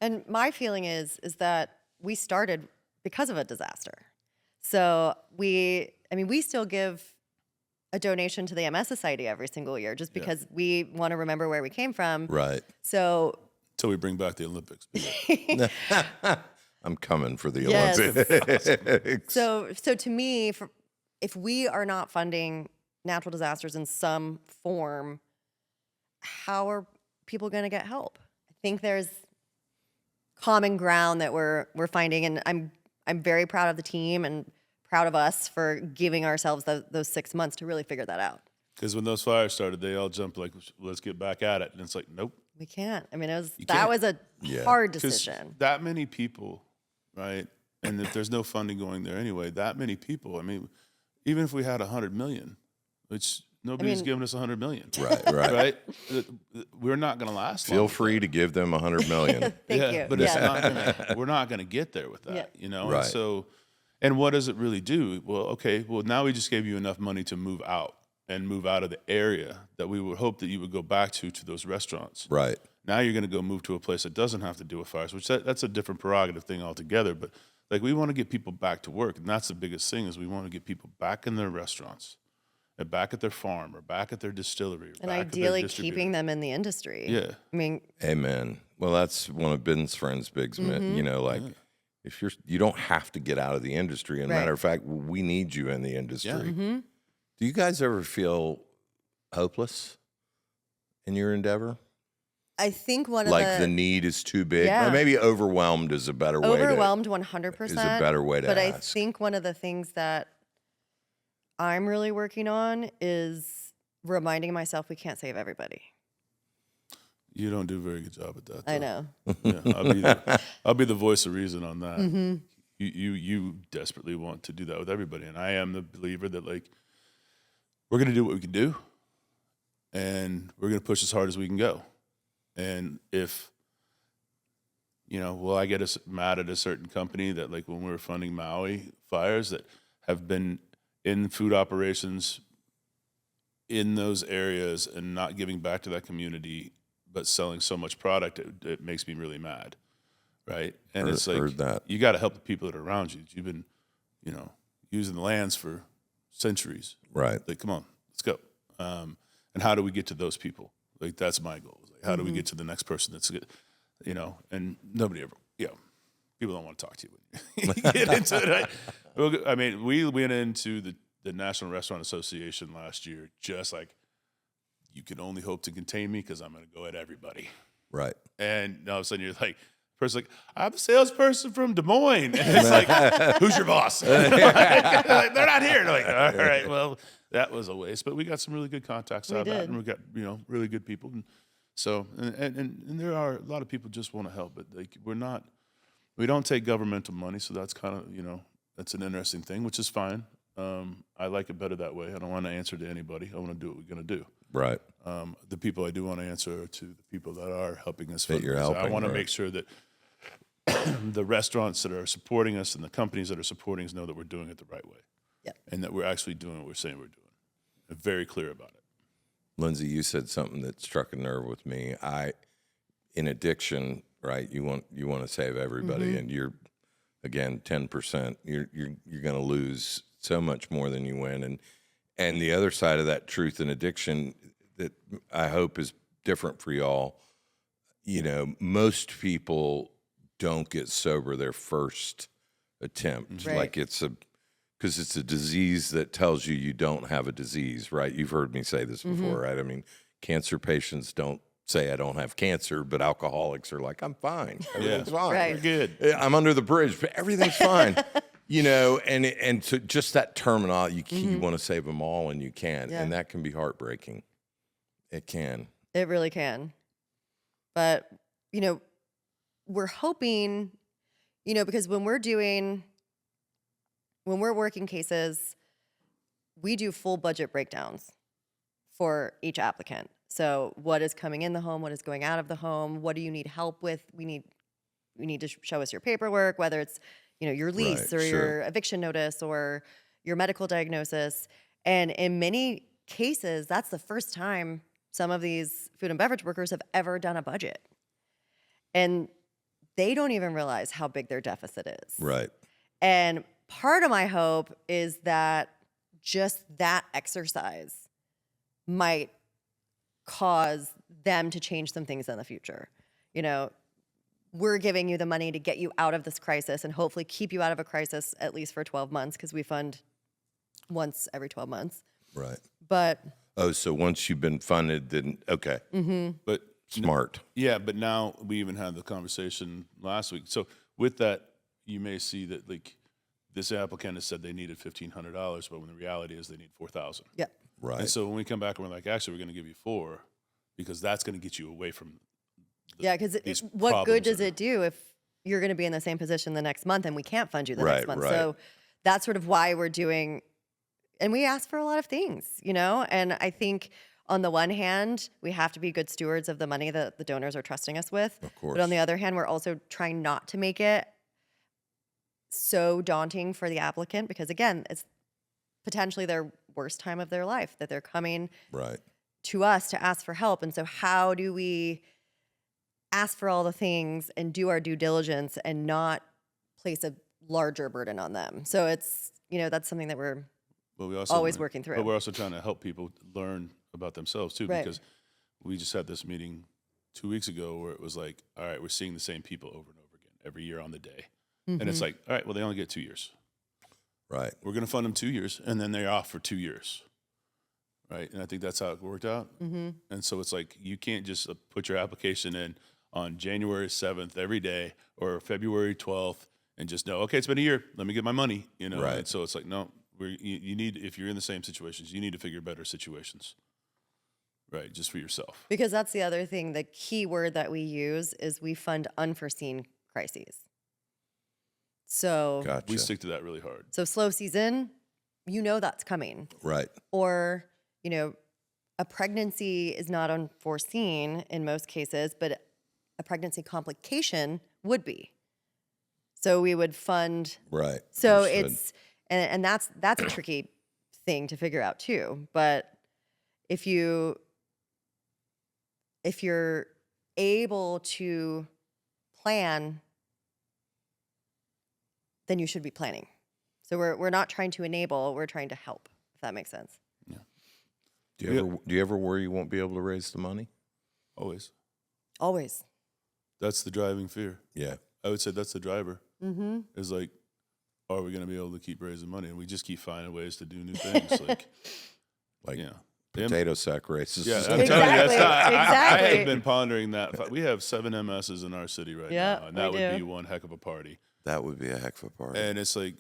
And my feeling is that we started because of a disaster. So we still give a donation to the MS Society every single year just because we want to remember where we came from. Right. So until we bring back the Olympics. I'm coming for the Yes. Olympics. So to me, if we are not funding natural disasters in some form, how are people going to get help? I think there's common ground that we're finding, and I'm very proud of the team and proud of us for giving ourselves those 6 months to really figure that out. Because when those fires started, they all jumped like, let's get back at it. And it's like, nope. We can't. I mean, that can't. was a hard decision. That many people, right? And if there's no funding going there anyway, that many people, I mean, even if we had 100 million, which nobody's giving us 100 million. Right? We're not going to last long. Feel free to give them 100 million. Thank you. But we're not going to get there with that, you know? Right. And so, and what does it really do? Well, now we just gave you enough money to move out of the area that we would hope that you would go back to those restaurants. Right. Now you're going to go move to a place that doesn't have to deal with fires, which that's a different prerogative thing altogether. But like, we want to get people back to work, and that's the biggest thing, is we want to get people back in their restaurants, and back at their farm, or back at their distillery, or And back ideally at their distributor. keeping them in the industry. Yeah. I mean, Amen. Well, that's one of Ben's friends, Big's, you know, like, if you don't have to get out of the industry. And matter of fact, we need you in the industry. Yeah. Do you guys ever feel hopeless in your endeavor? I think one of Like the need is too big? Yeah. Or maybe overwhelmed is a better way to... overwhelmed 100%. Is a better way to But I ask. think one of the things that I'm really working on is reminding myself we can't save everybody. You don't do a very good job at that. I though. know. Yeah, I'll be the voice of reason on that. You desperately want to do that with everybody, and I am the believer that, like, we're going to do what we can do, and we're going to push as hard as we can go. And if, I get mad at a certain company that, like, when we were funding Maui fires, that have been in food operations in those areas and not giving back to that community, but selling so much product, it makes me really mad, right? And it's like, you got to help the people that are around you. You've been, using the lands for centuries. Right. Like, come on, let's go. And how do we get to those people? Like, that's my goal. Like, how do we get to the next person that's good, and nobody ever, people don't want to talk to you when you get into it. Right? Well, I mean, we went into the National Restaurant Association last year just like, you can only hope to contain me because I'm going to go at everybody. Right. And all of a sudden you're like, person's like, I'm a salesperson from Des Moines. And it's like, who's your boss? Like, they're not here. They're like, all right, well, that was a waste. But we got some really good contacts out of that. And we got, really good people. And so, and there are a lot of people just want to help, but like, we don't take governmental money. So that's kind of, that's an interesting thing, which is fine. I like it better that way. I don't want to answer to anybody. I want to do what we're going to do. Right. The people I do want to answer are to the people that are helping us. That you're helping, I want to make sure that the restaurants that are supporting us and the companies that are supporting us know that we're doing it the right way. Yeah. And that we're actually doing what we're saying we're doing. I'm very clear about it. Lindsey, you said something that struck a nerve with me. In addiction, right? You want to save everybody, and you're, again, 10%. You're going to lose so much more than you win, and the other side of that truth in addiction that I hope is different for y'all. Most people don't get sober their first attempt, Right. like because it's a disease that tells you don't have a disease, right? You've heard me say this before, right? I mean, cancer patients don't say I don't have cancer, but alcoholics are like, I'm fine. Everything's fine. Right. We're good. I'm under the bridge, but everything's fine. You know, and to just that terminology, you want to save them all, and you can, and that can be heartbreaking. It can. It really can. But, you know, we're hoping, you know, because when we're working cases, we do full budget breakdowns for each applicant. So what is coming in the home, what is going out of the home, what do you need help with? We need to show us your paperwork, whether it's, you know, your lease or your eviction notice or your medical diagnosis. And in many cases, that's the first time some of these food and beverage workers have ever done a budget. And they don't even realize how big their deficit is. Right. And part of my hope is that just that exercise might cause them to change some things in the future. You know, we're giving you the money to get you out of this crisis and hopefully keep you out of a crisis at least for 12 months because we fund once every 12 months. Right. But so once you've been funded, then okay. But Smart. Yeah, but now we even had the conversation last week. So with that, you may see that like this applicant has said they needed $1,500, but when the reality is they need $4,000. yeah. Right. And so when we come back and we're like, actually, we're going to give you $4,000 because that's going to get you away from. Because what good does it do if you're going to be in the same position the next month and we can't fund you the next month? Right. So that's sort of why we're doing, and we ask for a lot of things, you know? And I think on the one hand, we have to be good stewards of the money that the donors are trusting us with. Of course. But on the other hand, we're also trying not to make it so daunting for the applicant because, again, it's potentially their worst time of their life that they're coming to us to ask for help. And so how do we ask for all the things and do our due diligence and not place a larger burden on them? So it's, you know, that's something that we're always working through. But we're also trying to help people learn about themselves too, because we just had this meeting 2 weeks ago where it was like, all right, we're seeing the same people over and over again every year on the day. And it's like, all right, well, they only get 2 years. Right. We're going to fund them 2 years, and then they're off for 2 years. Right. And I think that's how it worked out. And so it's like, you can't just put your application in on January 7th every day or February 12th and just know, okay, it's been a year. Let me get my money, you know? Right. And so it's like, no, you need, if you're in the same situations, you need to figure better situations. Right. Just for yourself. Because that's the other thing. The key word that we use is we fund unforeseen crises. So Gotcha. We stick to that really hard. So slow season, you know that's coming. Right. Or, you know, a pregnancy is not unforeseen in most cases, but a pregnancy complication would be. So we would fund. Right. So Understood. it's, and that's a tricky thing to figure out too. But if you're able to plan, then you should be planning. So we're not trying to enable, we're trying to help, if that makes sense. Yeah. Do you ever worry you won't be able to raise the money? Always. Always. That's the driving fear. Yeah. I would say that's the driver. Is like, are we going to be able to keep raising money? And we just keep finding ways to do new things. like yeah. Potato sack races. Yeah, I'm telling you, that's not, Exactly. I have been pondering that. We have 7 MSs in our city right now, and that would be one heck of a party. That would be a heck of a party. And it's like,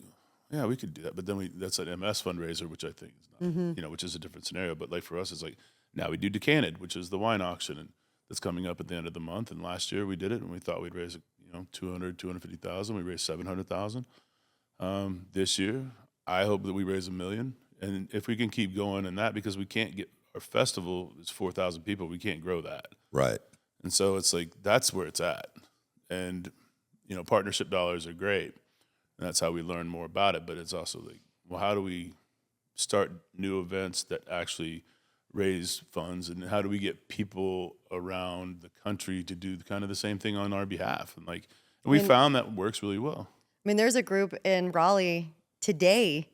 yeah, we could do that, but then that's an MS fundraiser, which I think is not, you know, which is a different scenario. But like for us, it's like now we do Decanted, which is the wine auction, and that's coming up at the end of the month. And last year we did it, and we thought we'd raise, you know, 250,000. We raised 700,000. This year, I hope that we raise $1 million, and if we can keep going in that, because we can't get our festival is 4,000 people, we can't grow that. Right. And so it's like that's where it's at, and you know, partnership dollars are great, and that's how we learn more about it. But it's also like, well, how do we start new events that actually raise funds, and how do we get people around the country to do kind of the same thing on our behalf? And like, and we found that works really well. I mean, there's a group in Raleigh today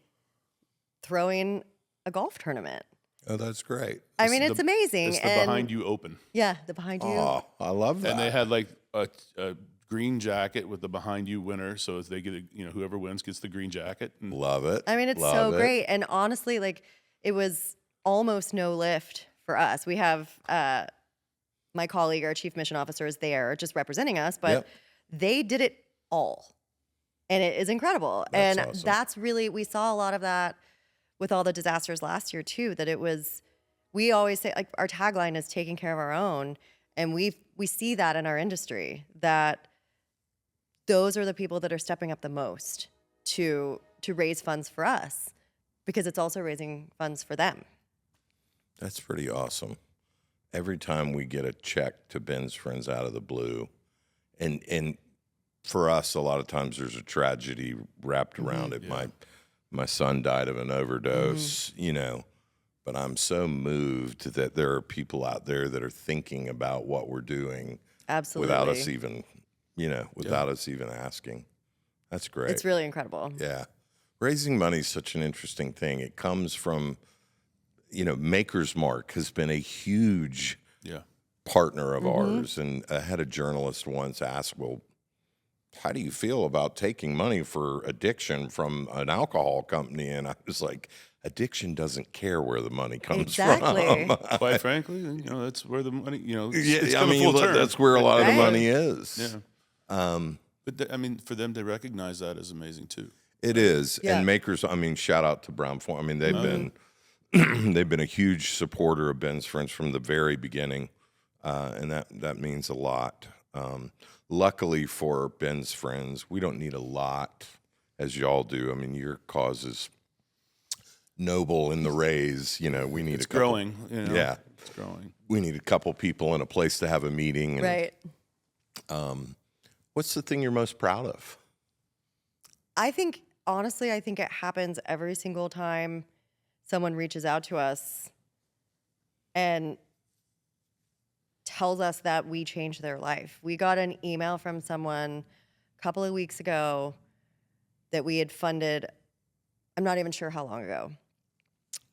throwing a golf tournament. Oh, that's great. I mean, it's amazing. It's the Behind You Open. Yeah, the Behind You. Oh, I love that. And they had like a green jacket with the Behind You winner, so if they get you know, whoever wins gets the green jacket. And Love it. I mean, it's Love so it. great. And honestly, like, it was almost no lift for us. We have my colleague, our chief mission officer, is there just representing us, but they did it all. And it is incredible. That's and awesome. that's really, we saw a lot of that with all the disasters last year too, that it was, we always say, like, our tagline is taking care of our own. And we see that in our industry, that those are the people that are stepping up the most to raise funds for us, because it's also raising funds for them. That's pretty awesome. Every time we get a check to Ben's Friends out of the blue, and for us, a lot of times there's a tragedy wrapped around it. Yeah. My son died of an overdose, you know, but I'm so moved that there are people out there that are thinking about what we're doing. Absolutely. Without us even, without us even asking. That's great. It's really incredible. Yeah. Raising money is such an interesting thing. It comes from, Maker's Mark has been a huge partner of ours. And I had a journalist once ask, well, how do you feel about taking money for addiction from an alcohol company? And I was like, addiction doesn't care where the money comes from. Quite frankly, that's where the money, that's where a lot of the money is. Yeah. But for them to recognize that is amazing too. It is. Yeah. And Makers, shout out to Brown Farm. They've been they've been a huge supporter of Ben's Friends from the very beginning. And that means a lot. Luckily for Ben's Friends, we don't need a lot as y'all do. Your cause is noble in the raise. We need it's growing. Yeah. It's growing. We need a couple people and a place to have a meeting. And, Right. What's the thing you're most proud of? Honestly, I think it happens every single time someone reaches out to us and tells us that we changed their life. We got an email from someone a couple of weeks ago that we had funded, I'm not even sure how long ago.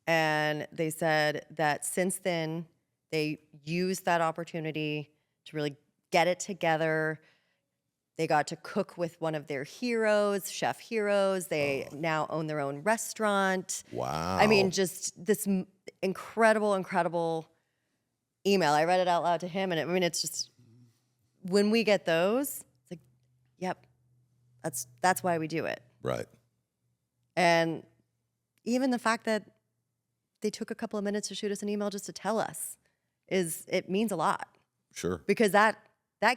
And they said that since then, they used that opportunity to really get it together. They got to cook with one of their heroes, chef heroes. They now own their own restaurant. Wow. Just this incredible, incredible email. I read it out loud to him, and it's just, when we get those, it's like, yep, that's why we do it. Right. And even the fact that they took a couple of minutes to shoot us an email just to tell us it means a lot. Sure. Because that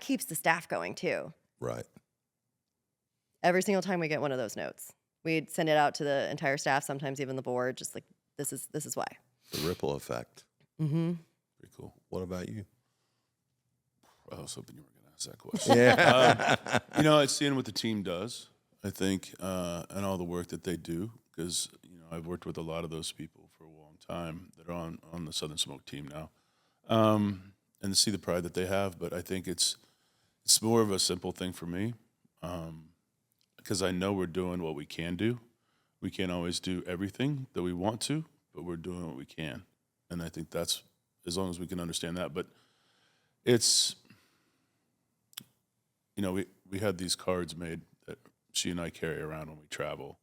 keeps the staff going too. Right. Every single time we get one of those notes, we'd send it out to the entire staff, sometimes even the board, just like, this is why. The ripple effect. Mm-hmm. Pretty cool. What about you? I was hoping you were going to ask that question. Yeah. It's seeing what the team does, I think, and all the work that they do, because, I've worked with a lot of those people for a long time that are on the Southern Smoke team now, and to see the pride that they have. But I think it's more of a simple thing for me, because I know we're doing what we can do. We can't always do everything that we want to, but we're doing what we can. And I think that's, as long as we can understand that. But it's, we had these cards made that she and I carry around when we travel.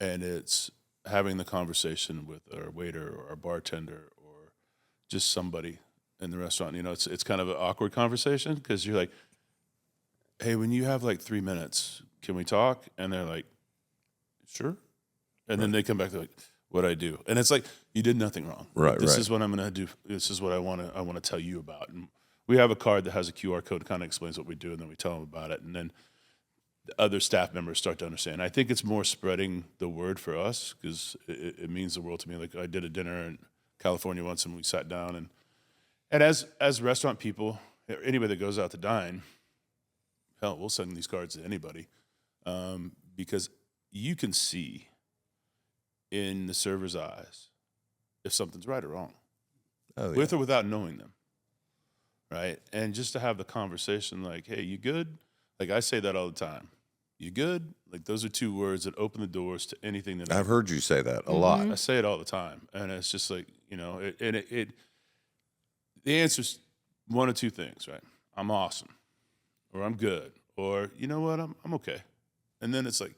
And it's having the conversation with our waiter or our bartender or just somebody in the restaurant. It's kind of an awkward conversation, because you're like, hey, when you have like 3 minutes, can we talk? And they're like, sure. And then they come back, they're like, what'd I do? And it's like, you did nothing wrong. Right. This is what I'm going to do. This is what I want to tell you about. And we have a card that has a QR code, kind of explains what we do, and then we tell them about it. And then the other staff members start to understand. I think it's more spreading the word for us, because it means the world to me. Like, I did a dinner in California once, and we sat down, and as restaurant people, anybody that goes out to dine, hell, we'll send these cards to anybody, because you can see in the server's eyes if something's right or wrong, with or without knowing them, right? And just to have the conversation like, hey, you good? Like, I say that all the time. You good? Like, those are 2 words that open the doors to anything that I've heard you say that a lot. I say it all the time. And it's just like, the answer's 1 or 2 things, right? I'm awesome, or I'm good, or you know what, I'm okay. And then it's like,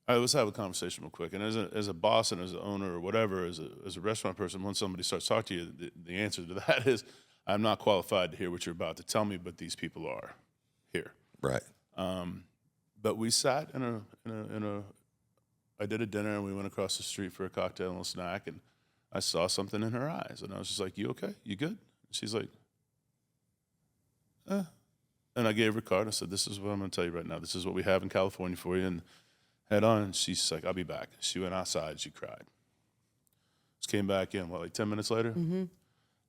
all right, let's have a conversation real quick. And as a boss and as an owner or whatever, as a restaurant person, when somebody starts talking to you, the answer to that is, I'm not qualified to hear what you're about to tell me, but these people are here. Right. But we sat in a. I did a dinner and we went across the street for a cocktail and a snack, and I saw something in her eyes, and I was just like, "You okay? You good?" And she's like, "Eh." And I gave her a card. I said, "This is what I'm going to tell you right now. This is what we have in California for you." And head on. And she's like, "I'll be back." She went outside. She cried. Just came back in, like 10 minutes later? Mm-hmm.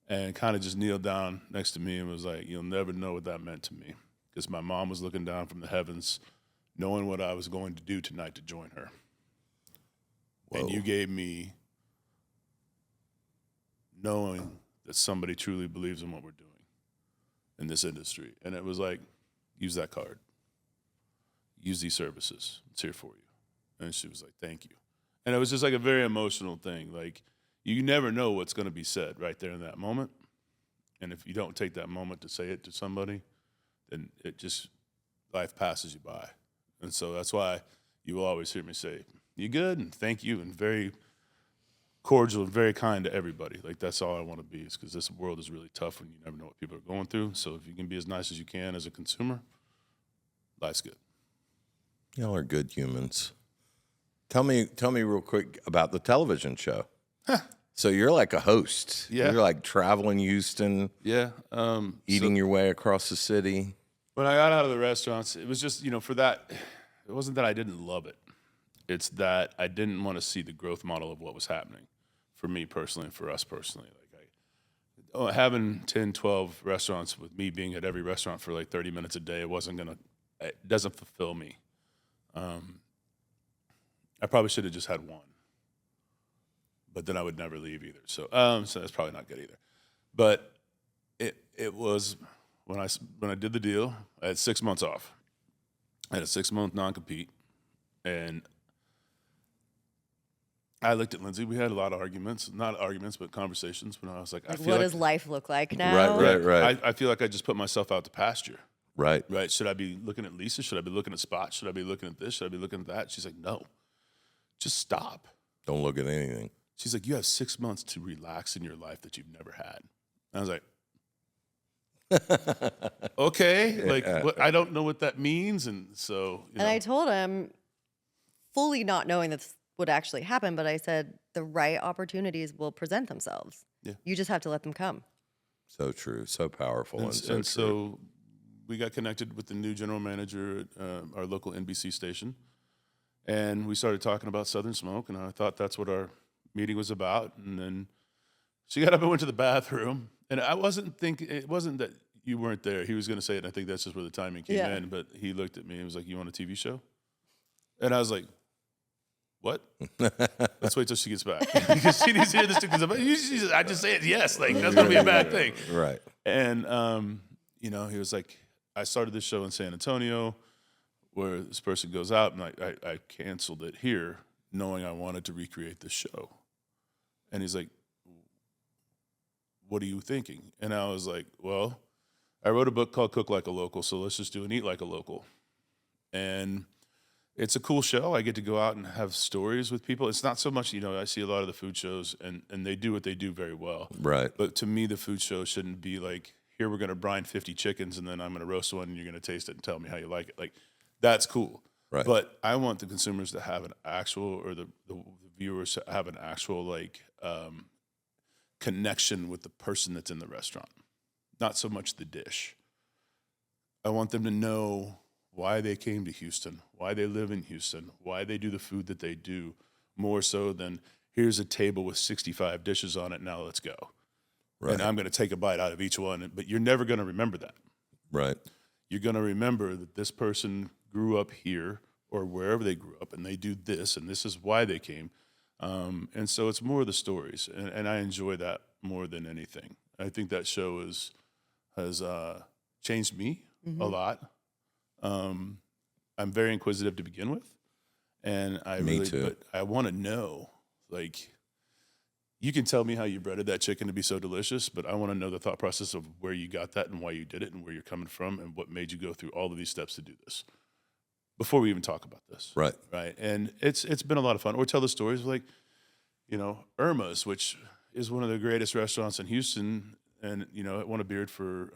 And kind of just kneeled down next to me and was like, "You'll never know what that meant to me." Because my mom was looking down from the heavens, knowing what I was going to do tonight to join her. Whoa. And you gave me knowing that somebody truly believes in what we're doing in this industry. And it was like, use that card. Use these services. It's here for you. And she was like, "Thank you." And it was just like a very emotional thing. Like, you never know what's going to be said right there in that moment. And if you don't take that moment to say it to somebody, then it just, life passes you by. And so that's why you will always hear me say, "You good?" and "Thank you," and very cordial and very kind to everybody. Like, that's all I want to be, is because this world is really tough and you never know what people are going through. So if you can be as nice as you can as a consumer, life's good. Y'all are good humans. Tell me real quick about the television show. So you're like a host. Yeah. You're like traveling Houston. Yeah. Eating your way across the city. When I got out of the restaurants, it was just, for that, it wasn't that I didn't love it. It's that I didn't want to see the growth model of what was happening for me personally and for us personally. Like, having 10, 12 restaurants with me being at every restaurant for like 30 minutes a day, it doesn't fulfill me. I probably should have just had one, but then I would never leave either. So that's probably not good either. But it was when I did the deal, I had 6 months off. I had a 6-month non-compete, and I looked at Lindsey. We had a lot of arguments, not arguments, but conversations. But I was like, what does life look like now? Right. I feel like I just put myself out to pasture. Right. Should I be looking at Lisa? Should I be looking at Spot? Should I be looking at this? Should I be looking at that? She's like, "No, just stop. Don't look at anything." She's like, "You have 6 months to relax in your life that you've never had." And I was like, okay, like, what, I don't know what that means. And so, and I told him, fully not knowing this would actually happen, but I said, the right opportunities will present themselves. Yeah. You just have to let them come. So true, so powerful. And so we got connected with the new general manager at our local NBC station, and we started talking about Southern Smoke, and I thought that's what our meeting was about. And then she got up and went to the bathroom, and I wasn't thinking, it wasn't that you weren't there. He was going to say it, and I think that's just where the timing came in, but he looked at me and was like, "You want a TV show?" And I was like, "What?" Let's wait till she gets back. Because she needs to hear this. I just say it, yes. Like, that's going to be a bad thing. Right. And, he was like, "I started this show in San Antonio where this person goes out, and I canceled it here knowing I wanted to recreate this show." And he's like, "What are you thinking?" And I was like, "Well, I wrote a book called Cook Like a Local, so let's just do an Eat Like a Local." And it's a cool show. I get to go out and have stories with people. It's not so much, I see a lot of the food shows, and they do what they do very well. Right. But to me, the food show shouldn't be like, here we're going to brine 50 chickens, and then I'm going to roast one, and you're going to taste it and tell me how you like it. Like, that's cool. Right. But I want the consumers to have an actual, or the viewers to have an actual, like, connection with the person that's in the restaurant, not so much the dish. I want them to know why they came to Houston, why they live in Houston, why they do the food that they do, more so than here's a table with 65 dishes on it, now let's go. Right. And I'm going to take a bite out of each one, but you're never going to remember that. Right. You're going to remember that this person grew up here or wherever they grew up, and they do this, and this is why they came. And so it's more of the stories, and I enjoy that more than anything. I think that show has changed me a lot. I'm very inquisitive to begin with, and but I want to know, like, you can tell me how you breaded that chicken to be so delicious, but I want to know the thought process of where you got that and why you did it and where you're coming from and what made you go through all of these steps to do this before we even talk about this. Right. Right. And it's been a lot of fun. Or tell the stories of, like, Irma's, which is one of the greatest restaurants in Houston, and, it won a beard for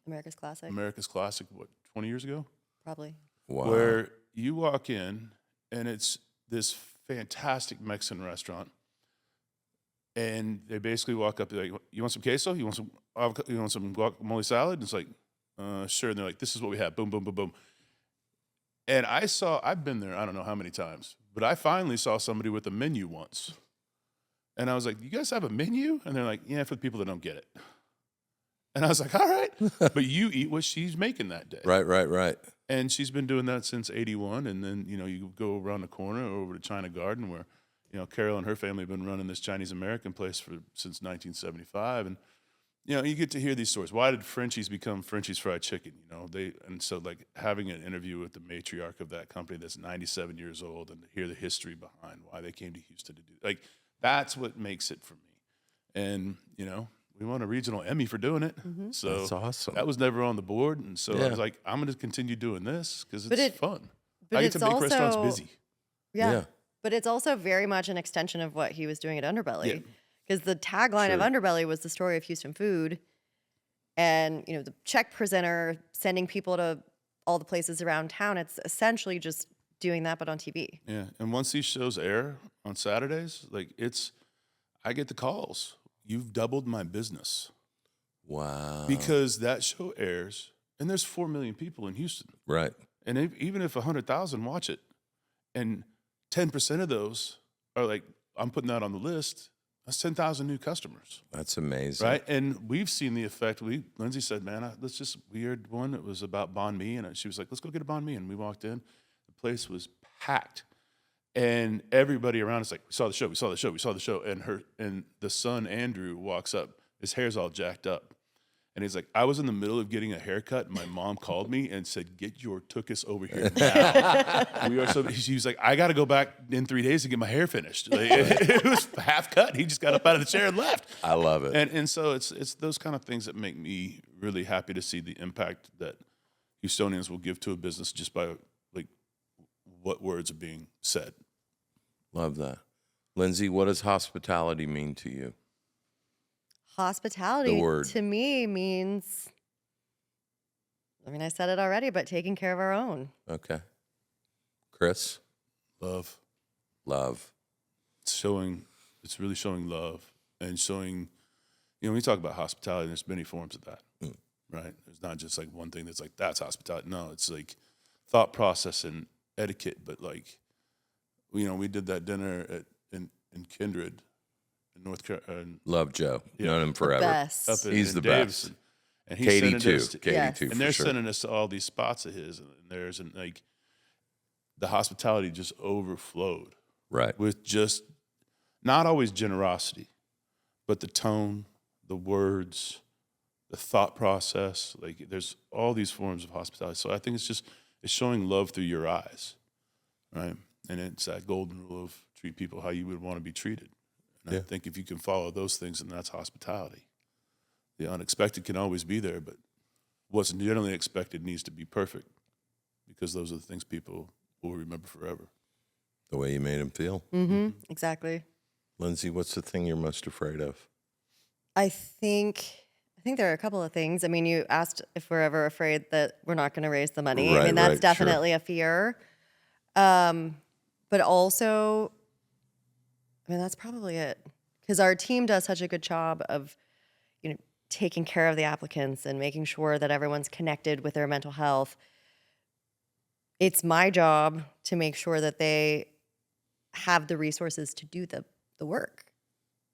America's Classic. America's Classic, what, 20 years ago? Probably. Wow. Where, you walk in, and it's this fantastic Mexican restaurant, and they basically walk up, they're like, you want some queso? You want some avocado? You want some guacamole salad? And it's like, sure. And they're like, this is what we have. Boom, boom, boom, boom. And I've been there, I don't know how many times, but I finally saw somebody with a menu once. And I was like, you guys have a menu? And they're like, yeah, for the people that don't get it. And I was like, all right, but you eat what she's making that day. Right. And she's been doing that since 81. And then, you go around the corner over to China Garden where, Carol and her family have been running this Chinese-American place since 1975. And, you get to hear these stories. Why did Frenchies become Frenchies Fried Chicken? And so like having an interview with the matriarch of that company that's 97 years old and to hear the history behind why they came to Houston to do, like, that's what makes it for me. And, we won a regional Emmy for doing it. Mm-hmm. So that's awesome. That was never on the board. And so I was like, I'm going to continue doing this because it's fun. But I get to make restaurants busy. Yeah. But it's also very much an extension of what he was doing at Underbelly. Because the tagline of Underbelly was the story of Houston food. And, the check presenter sending people to all the places around town, it's essentially just doing that, but on TV. Yeah. And once these shows air on Saturdays, like I get the calls. You've doubled my business. Wow. Because that show airs, and there's 4 million people in Houston. Right. And even if 100,000 watch it, and 10% of those are like, I'm putting that on the list, that's 10,000 new customers. That's amazing. Right? And we've seen the effect. Lindsay said, man, let's just weird one. It was about banh mi. And she was like, let's go get a banh mi. And we walked in. The place was packed. And everybody around us like, we saw the show. And the son, Andrew, walks up. His hair's all jacked up. And he's like, I was in the middle of getting a haircut, and my mom called me and said, get your tuchus over here now. She was like, I got to go back in 3 days to get my hair finished. Like, it was half cut. He just got up out of the chair and left. I love it. And so it's those kind of things that make me really happy to see the impact that Houstonians will give to a business just by like what words are being said. Love that. Lindsay, what does hospitality mean to you? Hospitality to me means, I said it already, but taking care of our own. Okay. Chris? Love. It's really showing love and showing, when we talk about hospitality, there's many forms of that, right? There's not just like one thing that's like, that's hospitality. No, it's like thought process and etiquette, but like, we did that dinner in Kindred. North Carolina. Love Joe. Known him forever. Best. He's the best. And Katie too. Yes. Katie too. And they're sending us to all these spots of his, and theirs, and like the hospitality just overflowed. Right. With just not always generosity, but the tone, the words, the thought process. Like there's all these forms of hospitality. So I think it's showing love through your eyes, right? And it's that golden rule of treat people how you would want to be treated. I think if you can follow those things, then that's hospitality. The unexpected can always be there, but what's generally expected needs to be perfect because those are the things people will remember forever. The way you made them feel. Mm-hmm. Exactly. Lindsay, what's the thing you're most afraid of? I think there are a couple of things. You asked if we're ever afraid that we're not going to raise the money. Right, that's definitely a fear. But also, that's probably it. Because our team does such a good job of, taking care of the applicants and making sure that everyone's connected with their mental health. It's my job to make sure that they have the resources to do the work.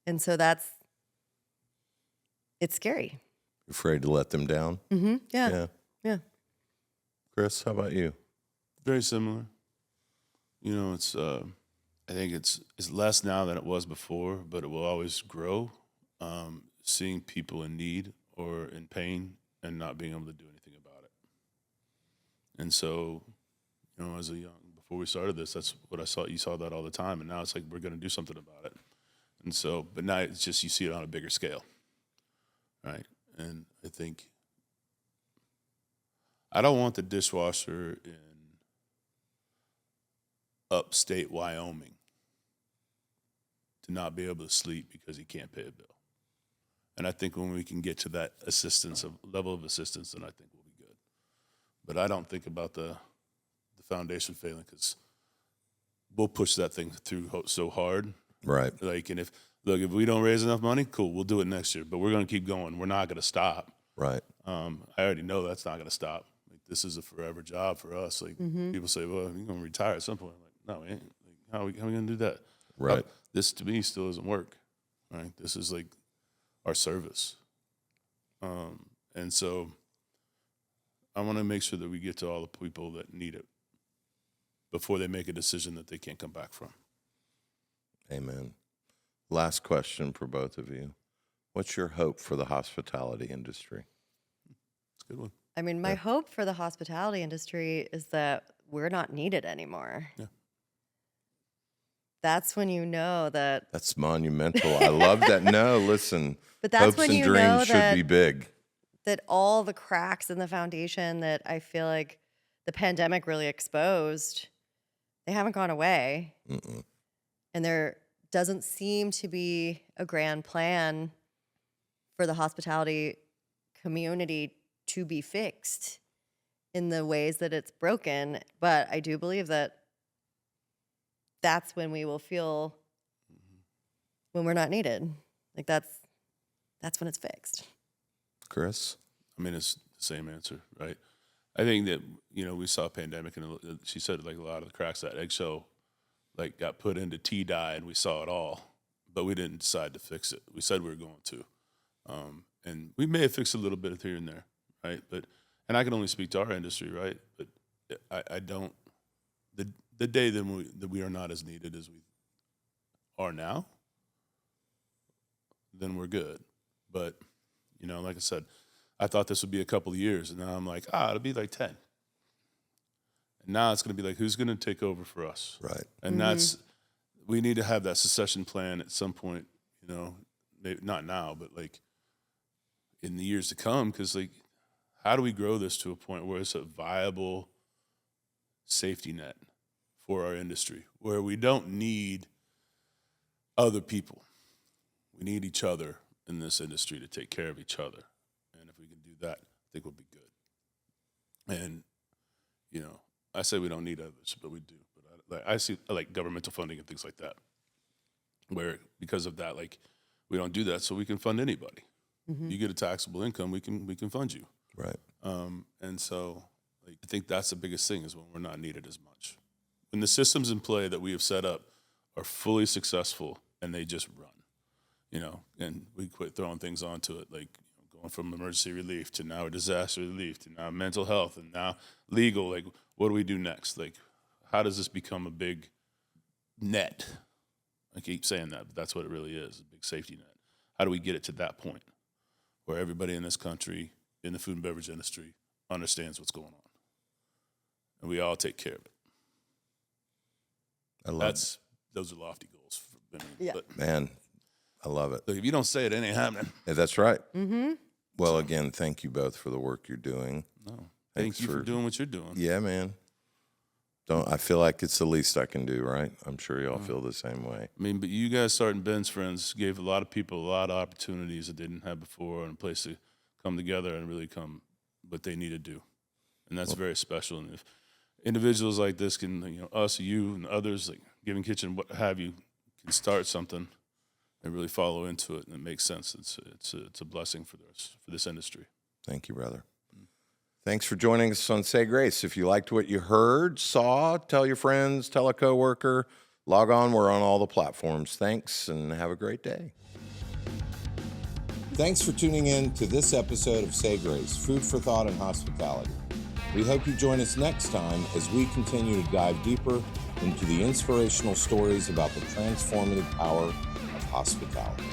And so it's scary. Afraid to let them down? Mm-hmm. Yeah. Chris, how about you? Very similar. It's I think it's less now than it was before, but it will always grow. Seeing people in need or in pain and not being able to do anything about it. And so, before we started this, that's what I saw. You saw that all the time, and now it's like we're going to do something about it. And so, but now it's just you see it on a bigger scale, right? And I think I don't want the dishwasher in upstate Wyoming to not be able to sleep because he can't pay a bill. And I think when we can get to that level of assistance, then I think we'll be good. But I don't think about the the foundation failing because we'll push that thing through so hard. Right. Like, and if we don't raise enough money, cool, we'll do it next year. But we're going to keep going. We're not going to stop. Right. I already know that's not going to stop. Like, this is a forever job for us. Like, people say, well, you're going to retire at some point. I'm like, no, we ain't. Like, how are we going to do that? Right. This, to me, still doesn't work. Right. This is like our service. And so I want to make sure that we get to all the people that need it before they make a decision that they can't come back from. Amen. Last question for both of you. What's your hope for the hospitality industry? It's a good one. I mean, my hope for the hospitality industry is that we're not needed anymore. Yeah. That's when you know that. That's monumental. I love that. No, listen. But that's hopes when and you dreams know should be big. That all the cracks in the foundation that I feel like the pandemic really exposed, they haven't gone away. Mm-mm. And there doesn't seem to be a grand plan for the hospitality community to be fixed in the ways that it's broken. But I do believe that that's when we will feel when we're not needed. Like that's when it's fixed. Chris? I mean, it's the same answer, right? I think that, we saw a pandemic, and she said, like, a lot of the cracks of that eggshell, like, got put into tea dye, and we saw it all, but we didn't decide to fix it. We said we were going to. And we may have fixed a little bit here and there, right? And I can only speak to our industry, right? But I don't, the day that we are not as needed as we are now, then we're good. But, like I said, I thought this would be a couple of years, and now I'm like, it'll be like 10. And now it's going to be like, who's going to take over for us? Right. And we need to have that succession plan at some point, maybe not now, but like in the years to come, because like, how do we grow this to a point where it's a viable safety net for our industry, where we don't need other people. We need each other in this industry to take care of each other. And if we can do that, I think we'll be good. And, I say we don't need others, but we do. But I see like governmental funding and things like that, where because of that, like we don't do that, so we can fund anybody. Mm-hmm. You get a taxable income, we can fund you. Right. And so like, I think that's the biggest thing is when we're not needed as much. When the systems in play that we have set up are fully successful and they just run, and we quit throwing things onto it, like going from emergency relief to now disaster relief to now mental health and now legal. Like, what do we do next? Like, how does this become a big net? I keep saying that, but that's what it really is, a big safety net. How do we get it to that point where everybody in this country, in the food and beverage industry, understands what's going on? And we all take care of it. Those are lofty goals for me. Yeah. But, man, I love it. Look, if you don't say it, it ain't happening. Yeah, that's right. Mm-hmm. Well, again, thank you both for the work you're doing. No, thank you for doing what you're doing. Yeah, man. I feel like it's the least I can do, right? I'm sure y'all feel the same way. I mean, but you guys starting Ben's Friends gave a lot of people a lot of opportunities that they didn't have before and a place to come together and really come what they need to do. And that's very special. And if individuals like this can, us, you, and others, like Giving Kitchen, what have you, can start something and really follow into it and it makes sense, it's a blessing for this industry. Thank you, brother. Thanks for joining us on Say Grace. If you liked what you heard, saw, tell your friends, tell a coworker, log on. We're on all the platforms. Thanks, and have a great day. Thanks for tuning in to this episode of Say Grace, Food for Thought and Hospitality. We hope you join us next time as we continue to dive deeper into the inspirational stories about the transformative power of hospitality.